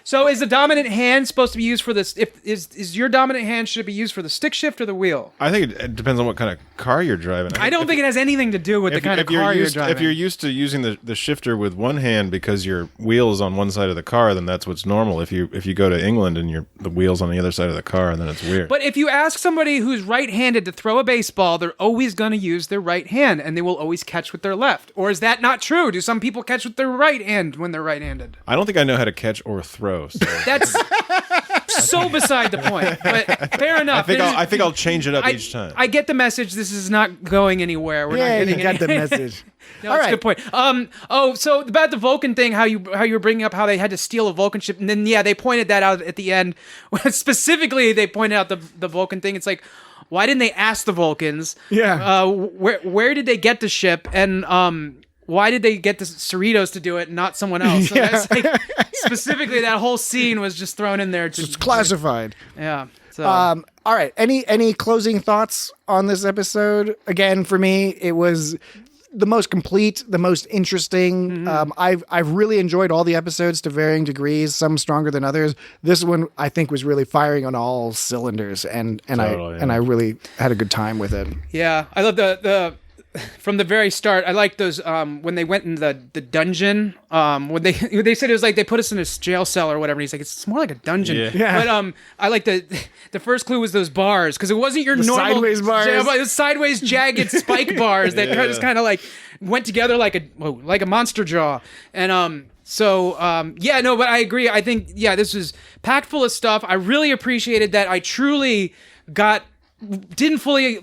So is the dominant hand supposed to be used for this? Is your dominant hand, should it be used for the stick shift or the wheel? I think it depends on what kind of car you're driving. I don't think it has anything to do with the kind of car you're driving. If you're used to using the shifter with one hand because your wheel is on one side of the car, then that's what's normal. If you go to England and the wheel's on the other side of the car, then it's weird. But if you ask somebody who's right-handed to throw a baseball, they're always going to use their right hand, and they will always catch with their left. Or is that not true? Do some people catch with their right hand when they're right-handed? I don't think I know how to catch or throw. So. That's so beside the point. But fair enough. I think I'll change it up each time. I get the message. This is not going anywhere. We're not getting you got the message. No, that's a good point. So about the Vulcan thing, how you were bringing up how they had to steal a Vulcan ship, and then they pointed that out at the end. Specifically, they pointed out the Vulcan thing. It's like, why didn't they ask the Vulcans? Yeah. Where did they get the ship? And why did they get the Cerritos to do it and not someone else? So that's like, specifically, that whole scene was just thrown in there. It's classified. Yeah. So. All right. Any closing thoughts on this episode? Again, for me, it was the most complete, the most interesting. I've really enjoyed all the episodes to varying degrees, some stronger than others. This one I think was really firing on all cylinders, and I really had a good time with it. Yeah, I love the from the very start. I like those when they went in the dungeon. When they said it was like they put us in a jail cell or whatever. And he's like, it's more like a dungeon. Yeah. But I like the first clue was those bars, because it wasn't your normal sideways bars. Jail, it was sideways jagged spike bars that just kind of like went together like a monster jaw. And but I agree. I think this was packed full of stuff. I really appreciated that. I truly didn't fully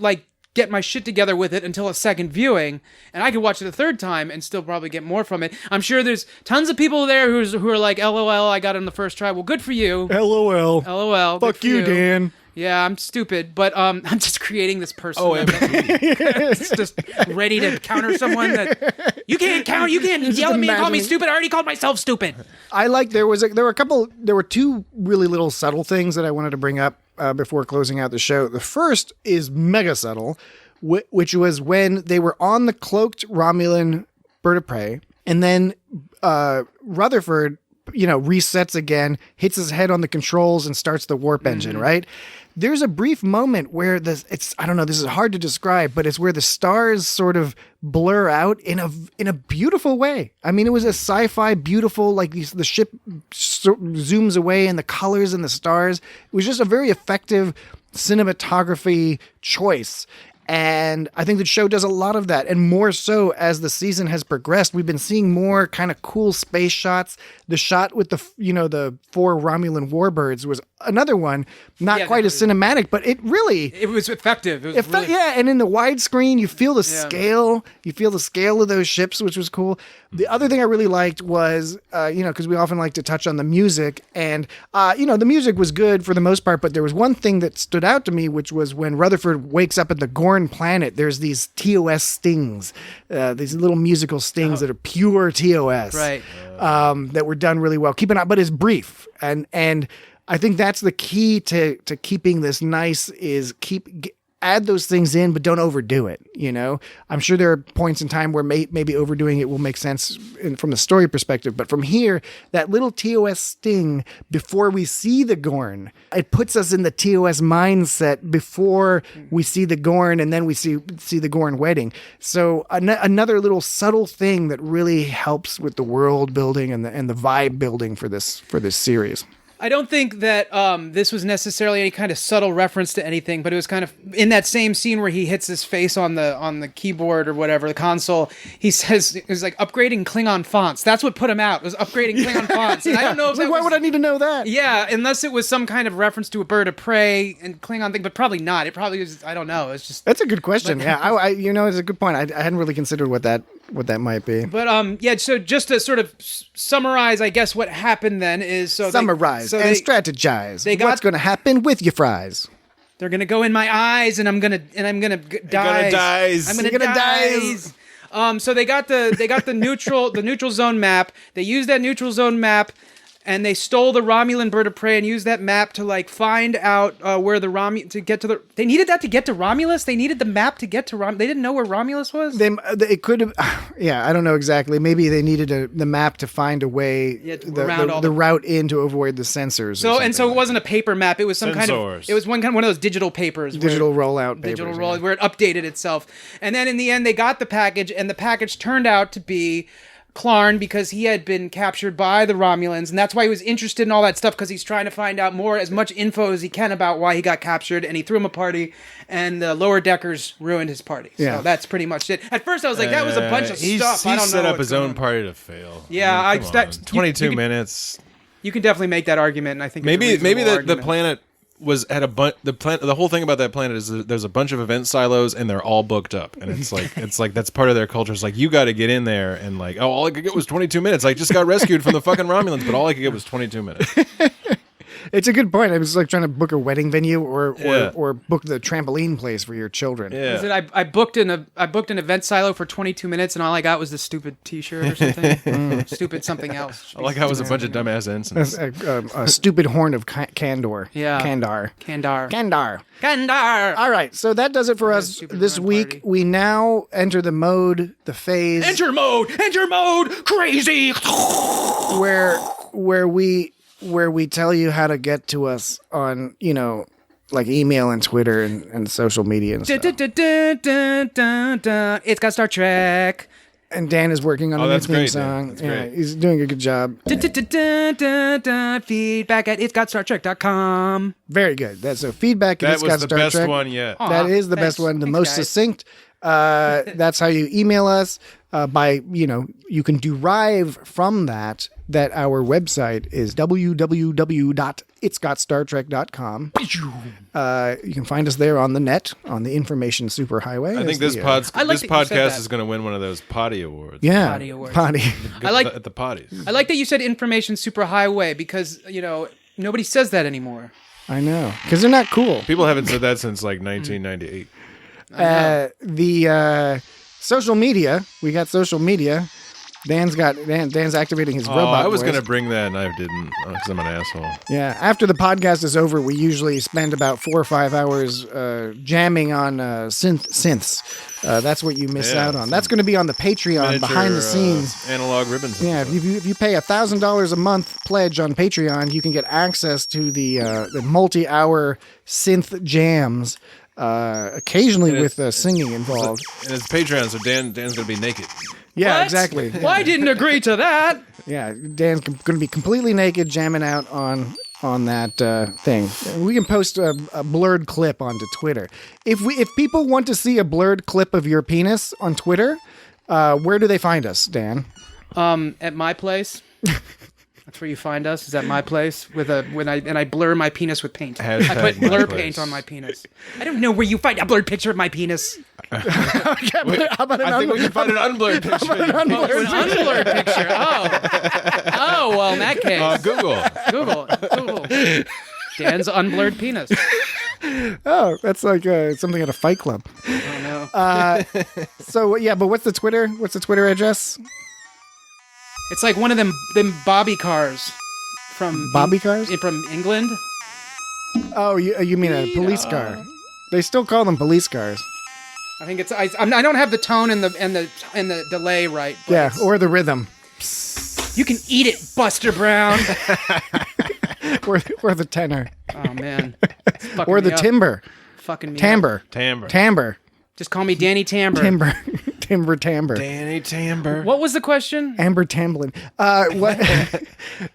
get my shit together with it until a second viewing, and I could watch it a third time and still probably get more from it. I'm sure there's tons of people there who are like, LOL, I got it on the first try. Well, good for you. LOL. Fuck you, Dan. Yeah, I'm stupid, but I'm just creating this person that's just ready to counter someone that you can't counter. You can't yell at me and call me stupid. I already called myself stupid. I like there were two really little subtle things that I wanted to bring up before closing out the show. The first is mega subtle, which was when they were on the cloaked Romulan bird of prey, and then Rutherford, resets again, hits his head on the controls and starts the warp engine, right? There's a brief moment where I don't know, this is hard to describe, but it's where the stars sort of blur out in a beautiful way. I mean, it was a sci-fi beautiful, like the ship zooms away and the colors and the stars. It was just a very effective cinematography choice. And I think the show does a lot of that, and more so as the season has progressed. We've been seeing more kind of cool space shots. The shot with the 4 Romulan warbirds was another one, not quite as cinematic, but it was effective. And in the widescreen, you feel the scale. You feel the scale of those ships, which was cool. The other thing I really liked was, because we often like to touch on the music, and the music was good for the most part, but there was one thing that stood out to me, which was when Rutherford wakes up at the Gorn planet. There's these TOS stings, these little musical stings that are pure TOS, right? That were done really well. But it's brief, and I think that's the key to keeping this nice is add those things in, but don't overdo it. I'm sure there are points in time where maybe overdoing it will make sense from the story perspective. But from here, that little TOS sting before we see the Gorn, it puts us in the TOS mindset before we see the Gorn, and then we see the Gorn wedding. So another little subtle thing that really helps with the world building and the vibe building for this series. I don't think that this was necessarily any kind of subtle reference to anything, but it was kind of in that same scene where he hits his face on the keyboard or whatever, the console. He says it was like upgrading Klingon fonts. That's what put him out. Was upgrading Klingon fonts. And I don't know if why would I need to know that? Yeah, unless it was some kind of reference to a bird of prey and Klingon thing, but probably not. It probably was. I don't know. It's just that's a good question. It's a good point. I hadn't really considered what that might be. But so just to sort of summarize, I guess what happened then is summarize and strategize. What's going to happen with your fries? They're going to go in my eyes, and I'm gonna die. I'm gonna die. So they got the neutral zone map. They used that neutral zone map, and they stole the Romulan bird of prey and used that map to like find out where the to get to the. They needed that to get to Romulus. They needed the map to get to They didn't know where Romulus was. It could have. Yeah, I don't know exactly. Maybe they needed the map to find a way the route in to avoid the sensors. So it wasn't a paper map. It was some kind of. It was one of those digital papers. Digital rollout papers. Digital roll where it updated itself, and then in the end they got the package, and the package turned out to be Clarn, because he had been captured by the Romulans, and that's why he was interested in all that stuff, because he's trying to find out as much info as he can about why he got captured, and he threw him a party, and the lower deckers ruined his party. Yeah. So that's pretty much it. At first I was like, that was a bunch of stuff. He set up his own party to fail. Yeah, I mean, 22 minutes. You can definitely make that argument, and I think maybe it's a reasonable the planet had a bunch. The whole thing about that planet is that there's a bunch of event silos, and they're all booked up, and it's like that's part of their culture. It's like, you got to get in there, and like, all I could get was 22 minutes. I just got rescued from the fucking Romulans, but all I could get was 22 minutes. It's a good point. I was like trying to book a wedding venue or book the trampoline place for your children. Yeah. I booked an event silo for 22 minutes, and all I got was this stupid T-shirt or something. Stupid something else. I like how it was a bunch of dumbass ensigns. A stupid horn of Kandor. Yeah. Kandar. All right, so that does it for us this week. Party. We now enter the phase. Enter mode, crazy. Where we tell you how to get to us on, like email and Twitter and social media and stuff. It's got Star Trek. And Dan is working on a new theme song. That's great. He's doing a good job. Feedback at itsgotstartrek.com. Very good. So feedback at That was the best Trek. one yet. That is the best one, the most succinct. That's how you email us. You can derive from that our website is www.itsgotstartrek.com. You can find us there on the net, on the information superhighway. I think this podcast is going to win one of those potty awards. Yeah, Potty awards. Potty. At the potties. I like that you said information superhighway, because nobody says that anymore. I know, because they're not cool. People haven't said that since like 1998. The social media. We got social media. Dan's activating his robot. I was voice. going to bring that, and I didn't, because I'm an asshole. Yeah. After the podcast is over, we usually spend about 4 or 5 hours jamming on synths. That's what you miss out on. That's going to be on the Patreon behind the scenes. Analog ribbons. Yeah. If you pay $1,000 a month pledge on Patreon, you can get access to the multi-hour synth jams. Occasionally with singing involved. And it's Patreon, so Dan's going to be naked. Yeah, What? exactly. Well, I didn't agree to that. Yeah, Dan's going to be completely naked, jamming out on that thing. We can post a blurred clip onto Twitter. If people want to see a blurred clip of your penis on Twitter, where do they find us, Dan? At my place. That's where you find us. Is at my place when I blur my penis with paint. I put blur paint on my penis. I don't know where you find a blurred picture of my penis. How about I think we can find an unblurred picture. An unblurred picture. Oh, well, in that case, Google. Dan's unblurred penis. Oh, that's like something at a fight club. Oh no. So yeah, but what's the Twitter? What's the Twitter address? It's like one of them bobby cars from Bobby cars from England. Oh, you mean a police car? They still call them police cars. I think it's. I don't have the tone and the delay right. But Yeah, or the rhythm, you can eat it, Buster Brown. or the tenor, Oh man. or the timbre, Fucking me up. timbre. Just call me Danny Timbre. Timbre. Danny Timbre. What was the question? Amber Tamblin. What?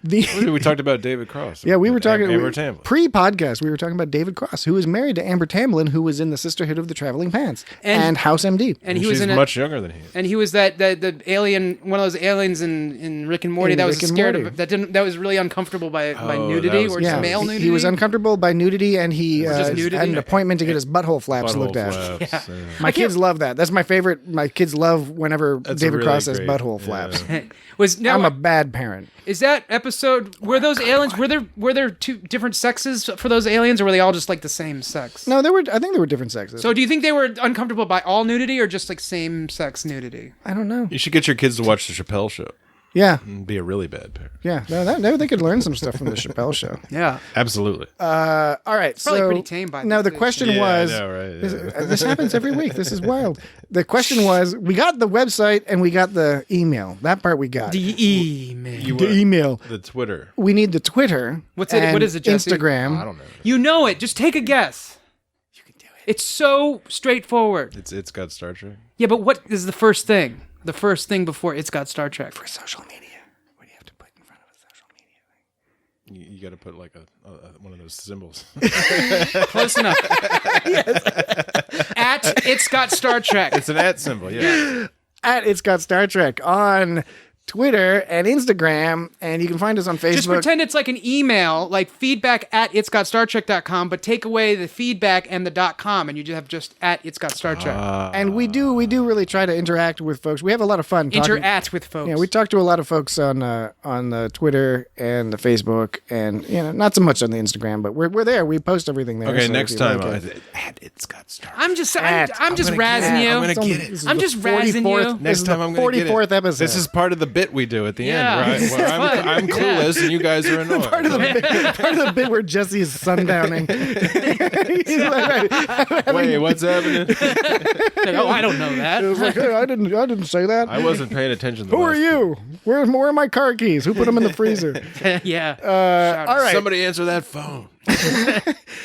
We talked about David Cross. Yeah, we were talking Amber Tamblin. Pre-podcast. We were talking about David Cross, who is married to Amber Tamblin, who was in the Sisterhood of the Traveling Pants and House MD. And he was She's in much younger than he is. And he was the alien, one of those aliens in Rick and Morty that was scared of that was really uncomfortable by nudity or just male nudity. He was uncomfortable by nudity, and he had an appointment to get his butthole flaps looked at. My kids love that. That's my favorite. My kids love whenever David Cross says butthole flaps. I'm a bad parent. Is that episode? Were those aliens? Were there two different sexes for those aliens, or were they all just like the same sex? No, I think there were different sexes. So, do you think they were uncomfortable by all nudity, or just like same sex nudity? I don't know. You should get your kids to watch the Chappelle Show. Yeah, and be a really bad parent. yeah. No, they could learn some stuff from the Chappelle Show. Yeah. Absolutely. All right, Probably so pretty tame by no, this the stage. question Yeah, was. I know, right? This happens every week. This is wild. The question was: we got the website and we got the email. That part we got. The email. The email. The Twitter. We need the Twitter. What's it- and what is it, Jesse? Instagram. I don't know. You know it. Just take a guess. You can do it. It's so straightforward. It's got Star Trek. Yeah, but what is the first thing? The first thing before It's Got Star Trek. For social media. What do you have to put in front of a social media? You got to put like a one of those symbols. Close enough. At It's Got Star Trek. It's an @ symbol. Yeah. At It's Got Star Trek on Twitter and Instagram, and you can find us on Facebook. Just pretend it's like an email, like feedback at itsgotstartrek.com, but take away the feedback and the .com, and you just have just at It's Got Star Trek. And we do really try to interact with folks. We have a lot of fun talking. Interact with folks. Yeah, we talk to a lot of folks on the Twitter and the Facebook, and not so much on the Instagram, but we're there. We post everything there. Okay, so next if you time like it. it's got Star Trek. I'm just At. I'm just I'm gonna razzing get it. you. I'm gonna It's only- get it. this is I'm the just razzing 44th you. This Next is time the I'm going to get it. 44th episode. This is part of the bit we do at the Yeah. end, right? Where Fun. I'm clueless and you guys are annoyed. part of the bit where Jesse is sundowning. He's like, Wait, what's happening? Oh, I don't know it that. was like, hey, I didn't say that. I wasn't paying attention. Who are you? Where are my car keys? Who put them in the freezer? Yeah. All right. Somebody answer that phone.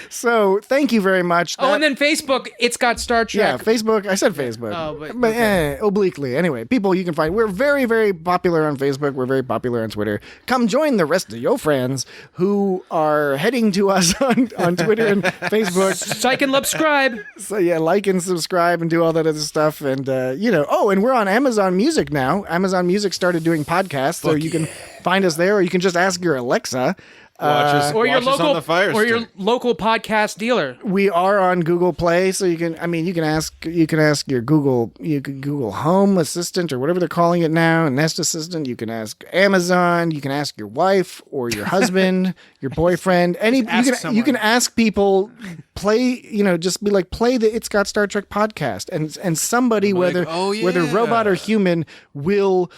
So thank you very much. Oh, and then Facebook, It's Got Star yeah, Trek. Facebook. I said Facebook. Oh, but- obliquely. Anyway, people you can find. We're very, very popular on Facebook. We're very popular on Twitter. Come join the rest of your friends who are heading to us on Twitter and Facebook. Psych and subscribe. So yeah, like and subscribe and do all that other stuff. And and we're on Amazon Music now. Amazon Music started doing podcasts, so you can find us there, or you can just ask your Alexa. Watch us, Or your watch us local on the Fire or your Stick. local podcast dealer. We are on Google Play, so you can ask your Google Home Assistant or whatever they're calling it now, Nest Assistant. You can ask Amazon. You can ask your wife or your husband, your boyfriend. You can ask people play. Just be like play the It's Got Star Trek podcast, and somebody whether robot or human will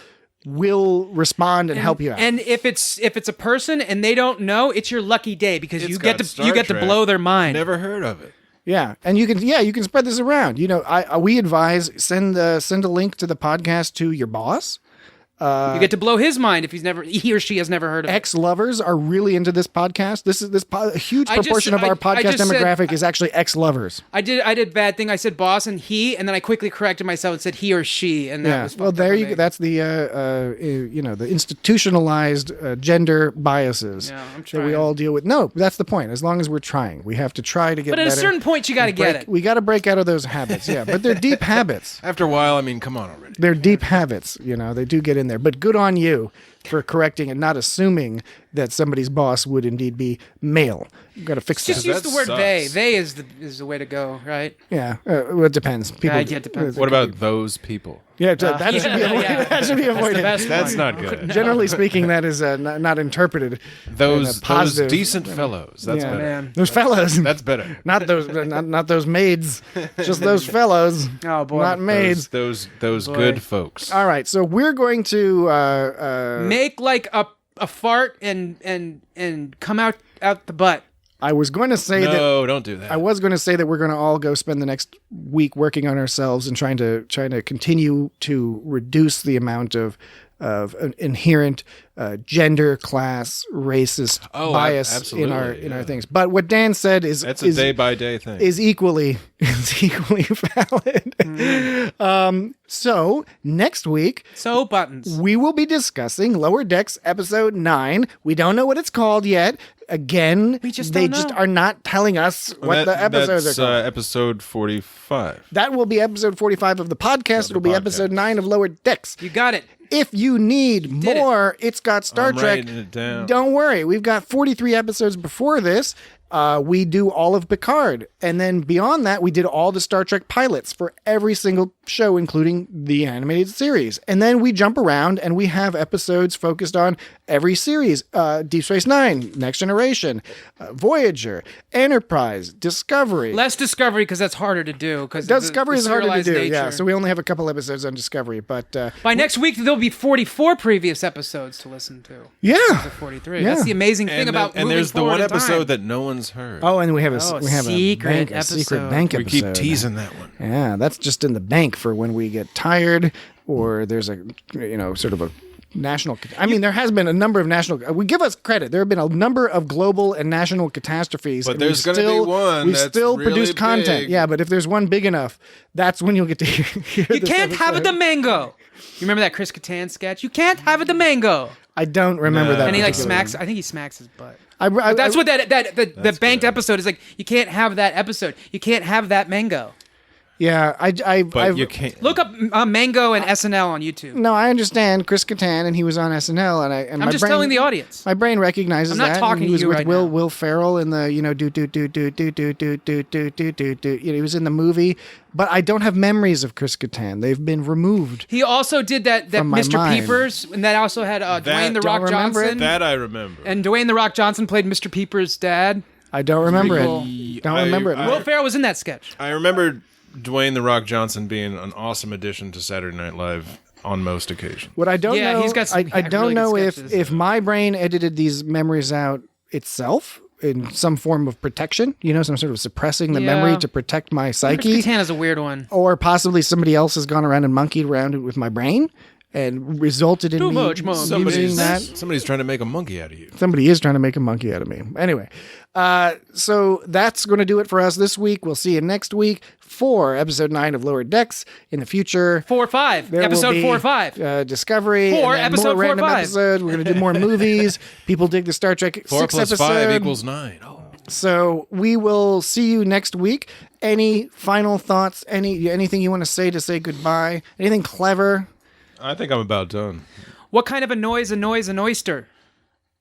respond and help you out. And if it's a person and they don't know, it's your lucky day because It's you get got to you get to Star blow Trek. their mind. Never heard of it. Yeah, and you can spread this around. We advise send a link to the podcast to your boss. You get to blow his mind if he or she has never heard of it. Ex-lovers are really into this podcast. A huge I just- proportion of our I podcast just said- demographic is actually ex-lovers. I did a bad thing. I said boss and he, and then I quickly corrected myself and said he or she, and that Yeah. was Well, fucked there up you of go. me. That's the institutionalized gender biases Yeah, I'm that we trying. all deal with. No, that's the point. As long as we're trying, we have to try to get But better. at a certain point, you got to get it. We got to break out of those habits. Yeah, but they're deep habits. After a while, I mean, come on already. They're deep habits, they do get in there. But good on you for correcting and not assuming that somebody's boss would indeed be male. You've got to fix Just that. use that the word sucks. they. They is the way to go, right? Yeah, well, it depends. People, Yeah, it depends. What about those people? Yeah, that should be avoided. yeah. That should be That's avoided. the best That's one. not good. Generally speaking, that is not interpreted. in a Those positive. decent fellows. That's Yeah. better. Man. Those fellows. That's better. Not those, not those maids. Just those fellows. Oh boy. Not maids. Those Boy. good folks. All right, so we're going to. Make like a fart and come out the butt. I was going to say that. No, don't do that. I was going to say that we're going to all go spend the next week working on ourselves and trying to continue to reduce the amount of an inherent gender, class, racist bias in our absolutely, things. But what Dan said is That's a day by day thing. is equally valid. So next week So buttons. we will be discussing Lower Decks episode 9. We don't know what it's called yet. Again, We just they don't just know. are not telling us what the episodes that's, are called. episode 45. That will be episode 45 of the podcast. It'll be podcast. episode 9 of Lower Decks. You got it. If you need did it. more, It's Got Star I'm Trek. writing it down. Don't worry. We've got 43 episodes before this. We do all of Picard. And then beyond that, we did all the Star Trek pilots for every single show, including the animated series. And then we jump around and we have episodes focused on every series. Deep Space Nine, Next Generation, Voyager, Enterprise, Discovery. Less Discovery because that's harder to do. Because Discovery is harder to do, nature. yeah. So we only have a couple episodes on Discovery. But by next week, there'll be 44 previous episodes to listen to. yeah. 43. Yeah. That's the amazing thing about and moving there's the forward one in time. episode that no one's heard. Oh, and we have a secret a secret episode. bank we episode. keep teasing that one. Yeah, that's just in the bank for when we get tired or there's a, sort of a national. I mean, there has been a number of national. We give us credit. There have been a number of global and national catastrophes. But and there's going to be one We that's still really produce content. big. Yeah, but if there's one big enough, that's when you'll get to hear You this can't have episode. the mango. You remember that Chris Kattan sketch? You can't have the mango. I don't remember No. that. And he like particular smacks. one. I think he smacks his butt. I, That's what the banked good. episode is like. You can't have that episode. You can't have that mango. Yeah, But you can't. Look up Mango and SNL on YouTube. No, I understand Chris Kattan, and he was on SNL, and I'm my just brain, telling the audience. My brain recognizes I'm not that. talking and he to was you with right Will now. Will Ferrell in the do. He was in the movie, but I don't have memories of Chris Kattan. They've been removed. He also did that From my Mr. mind. Peepers, and that also had Dwayne the don't Rock remember it. Johnson. That I remember. And Dwayne the Rock Johnson played Mr. Peepers' dad. I don't remember Pretty it. cool. Don't remember it. I- Will Ferrell was in that sketch. I remember Dwayne the Rock Johnson being an awesome addition to Saturday Night Live on most occasions. What I don't Yeah, know, he's got some I don't really good know sketches. if my brain edited these memories out itself in some form of protection, some sort of suppressing the Yeah. memory to protect my Chris psyche, Kattan is a weird one. or possibly somebody else has gone around and monkeyed around it with my brain and resulted in Too me much monkey using that. Somebody's trying to make a monkey out of you. Somebody is trying to make a monkey out of me. Anyway, so that's going to do it for us this week. We'll see you next week for episode 9 of Lower Decks. In the future, 4 or 5. there will Episode be, 4 or 5. Discovery. Four, and then episode more 4 or random 5. episodes. We're going to do more movies. People dig the Star Trek 4 6 plus episode. 5 equals 9. Oh. So we will see you next week. Any final thoughts? Anything you want to say goodbye? Anything clever? I think I'm about done. What kind of a noise annoys an oyster?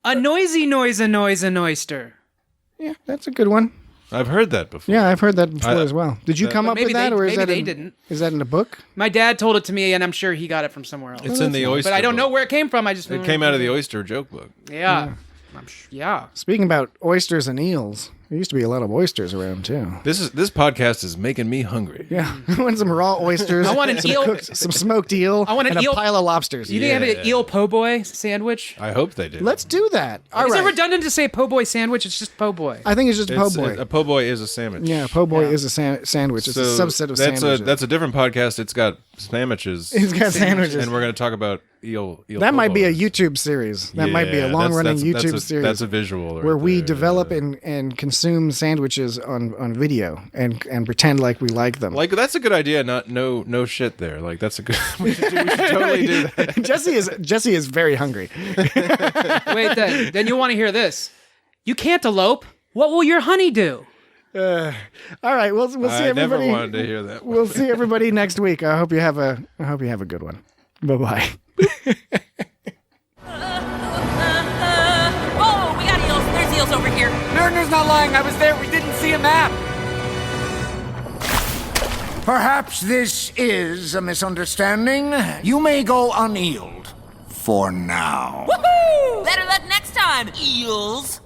A noisy noise annoys an oyster. Yeah, that's a good one. I've heard that before. Yeah, I've heard that before as well. Did you come But up with maybe that, they- or is maybe that they didn't. Is that in a book? My dad told it to me, and I'm sure he got it from somewhere else. It's in the oyster. But I don't know book. where it came from. I just It came out of the oyster joke book. Yeah. Yeah. Speaking about oysters and eels, there used to be a lot of oysters around too. This podcast is making me hungry. Yeah, I want some raw oysters. I want an some eel- some smoked eel. I want an and eel- a pile of lobsters. You didn't have Yeah. an eel po' boy sandwich? I hope they do. Let's do that. All Is right. it redundant to say po' boy sandwich? It's just po' boy. I think it's just a po' boy. A po' boy is a sandwich. Yeah, po' boy is a sandwich. It's a subset of sandwiches. That's a different podcast. It's got sandwiches. It's got sandwiches. And we're going to talk about eel That might be a po' boys. YouTube series. That might be a Yeah, long-running that's YouTube a- series. That's a visual. right where we there. develop and consume sandwiches on video and pretend like we like them. Like that's a good idea. No shit there. Like that's a good. we should totally do that. Jesse is very hungry. Wait, then you'll want to hear this. You can't elope. What will your honey do? All right, we'll see I never everybody. wanted to hear that. We'll see everybody next week. I hope you have a good one. Bye bye. Oh, we got eels. There's eels over here. Nerdner's not lying. I was there. We didn't see a map. Perhaps this is a misunderstanding. You may go uneeled. For now. Woohoo! Better luck next time, eels.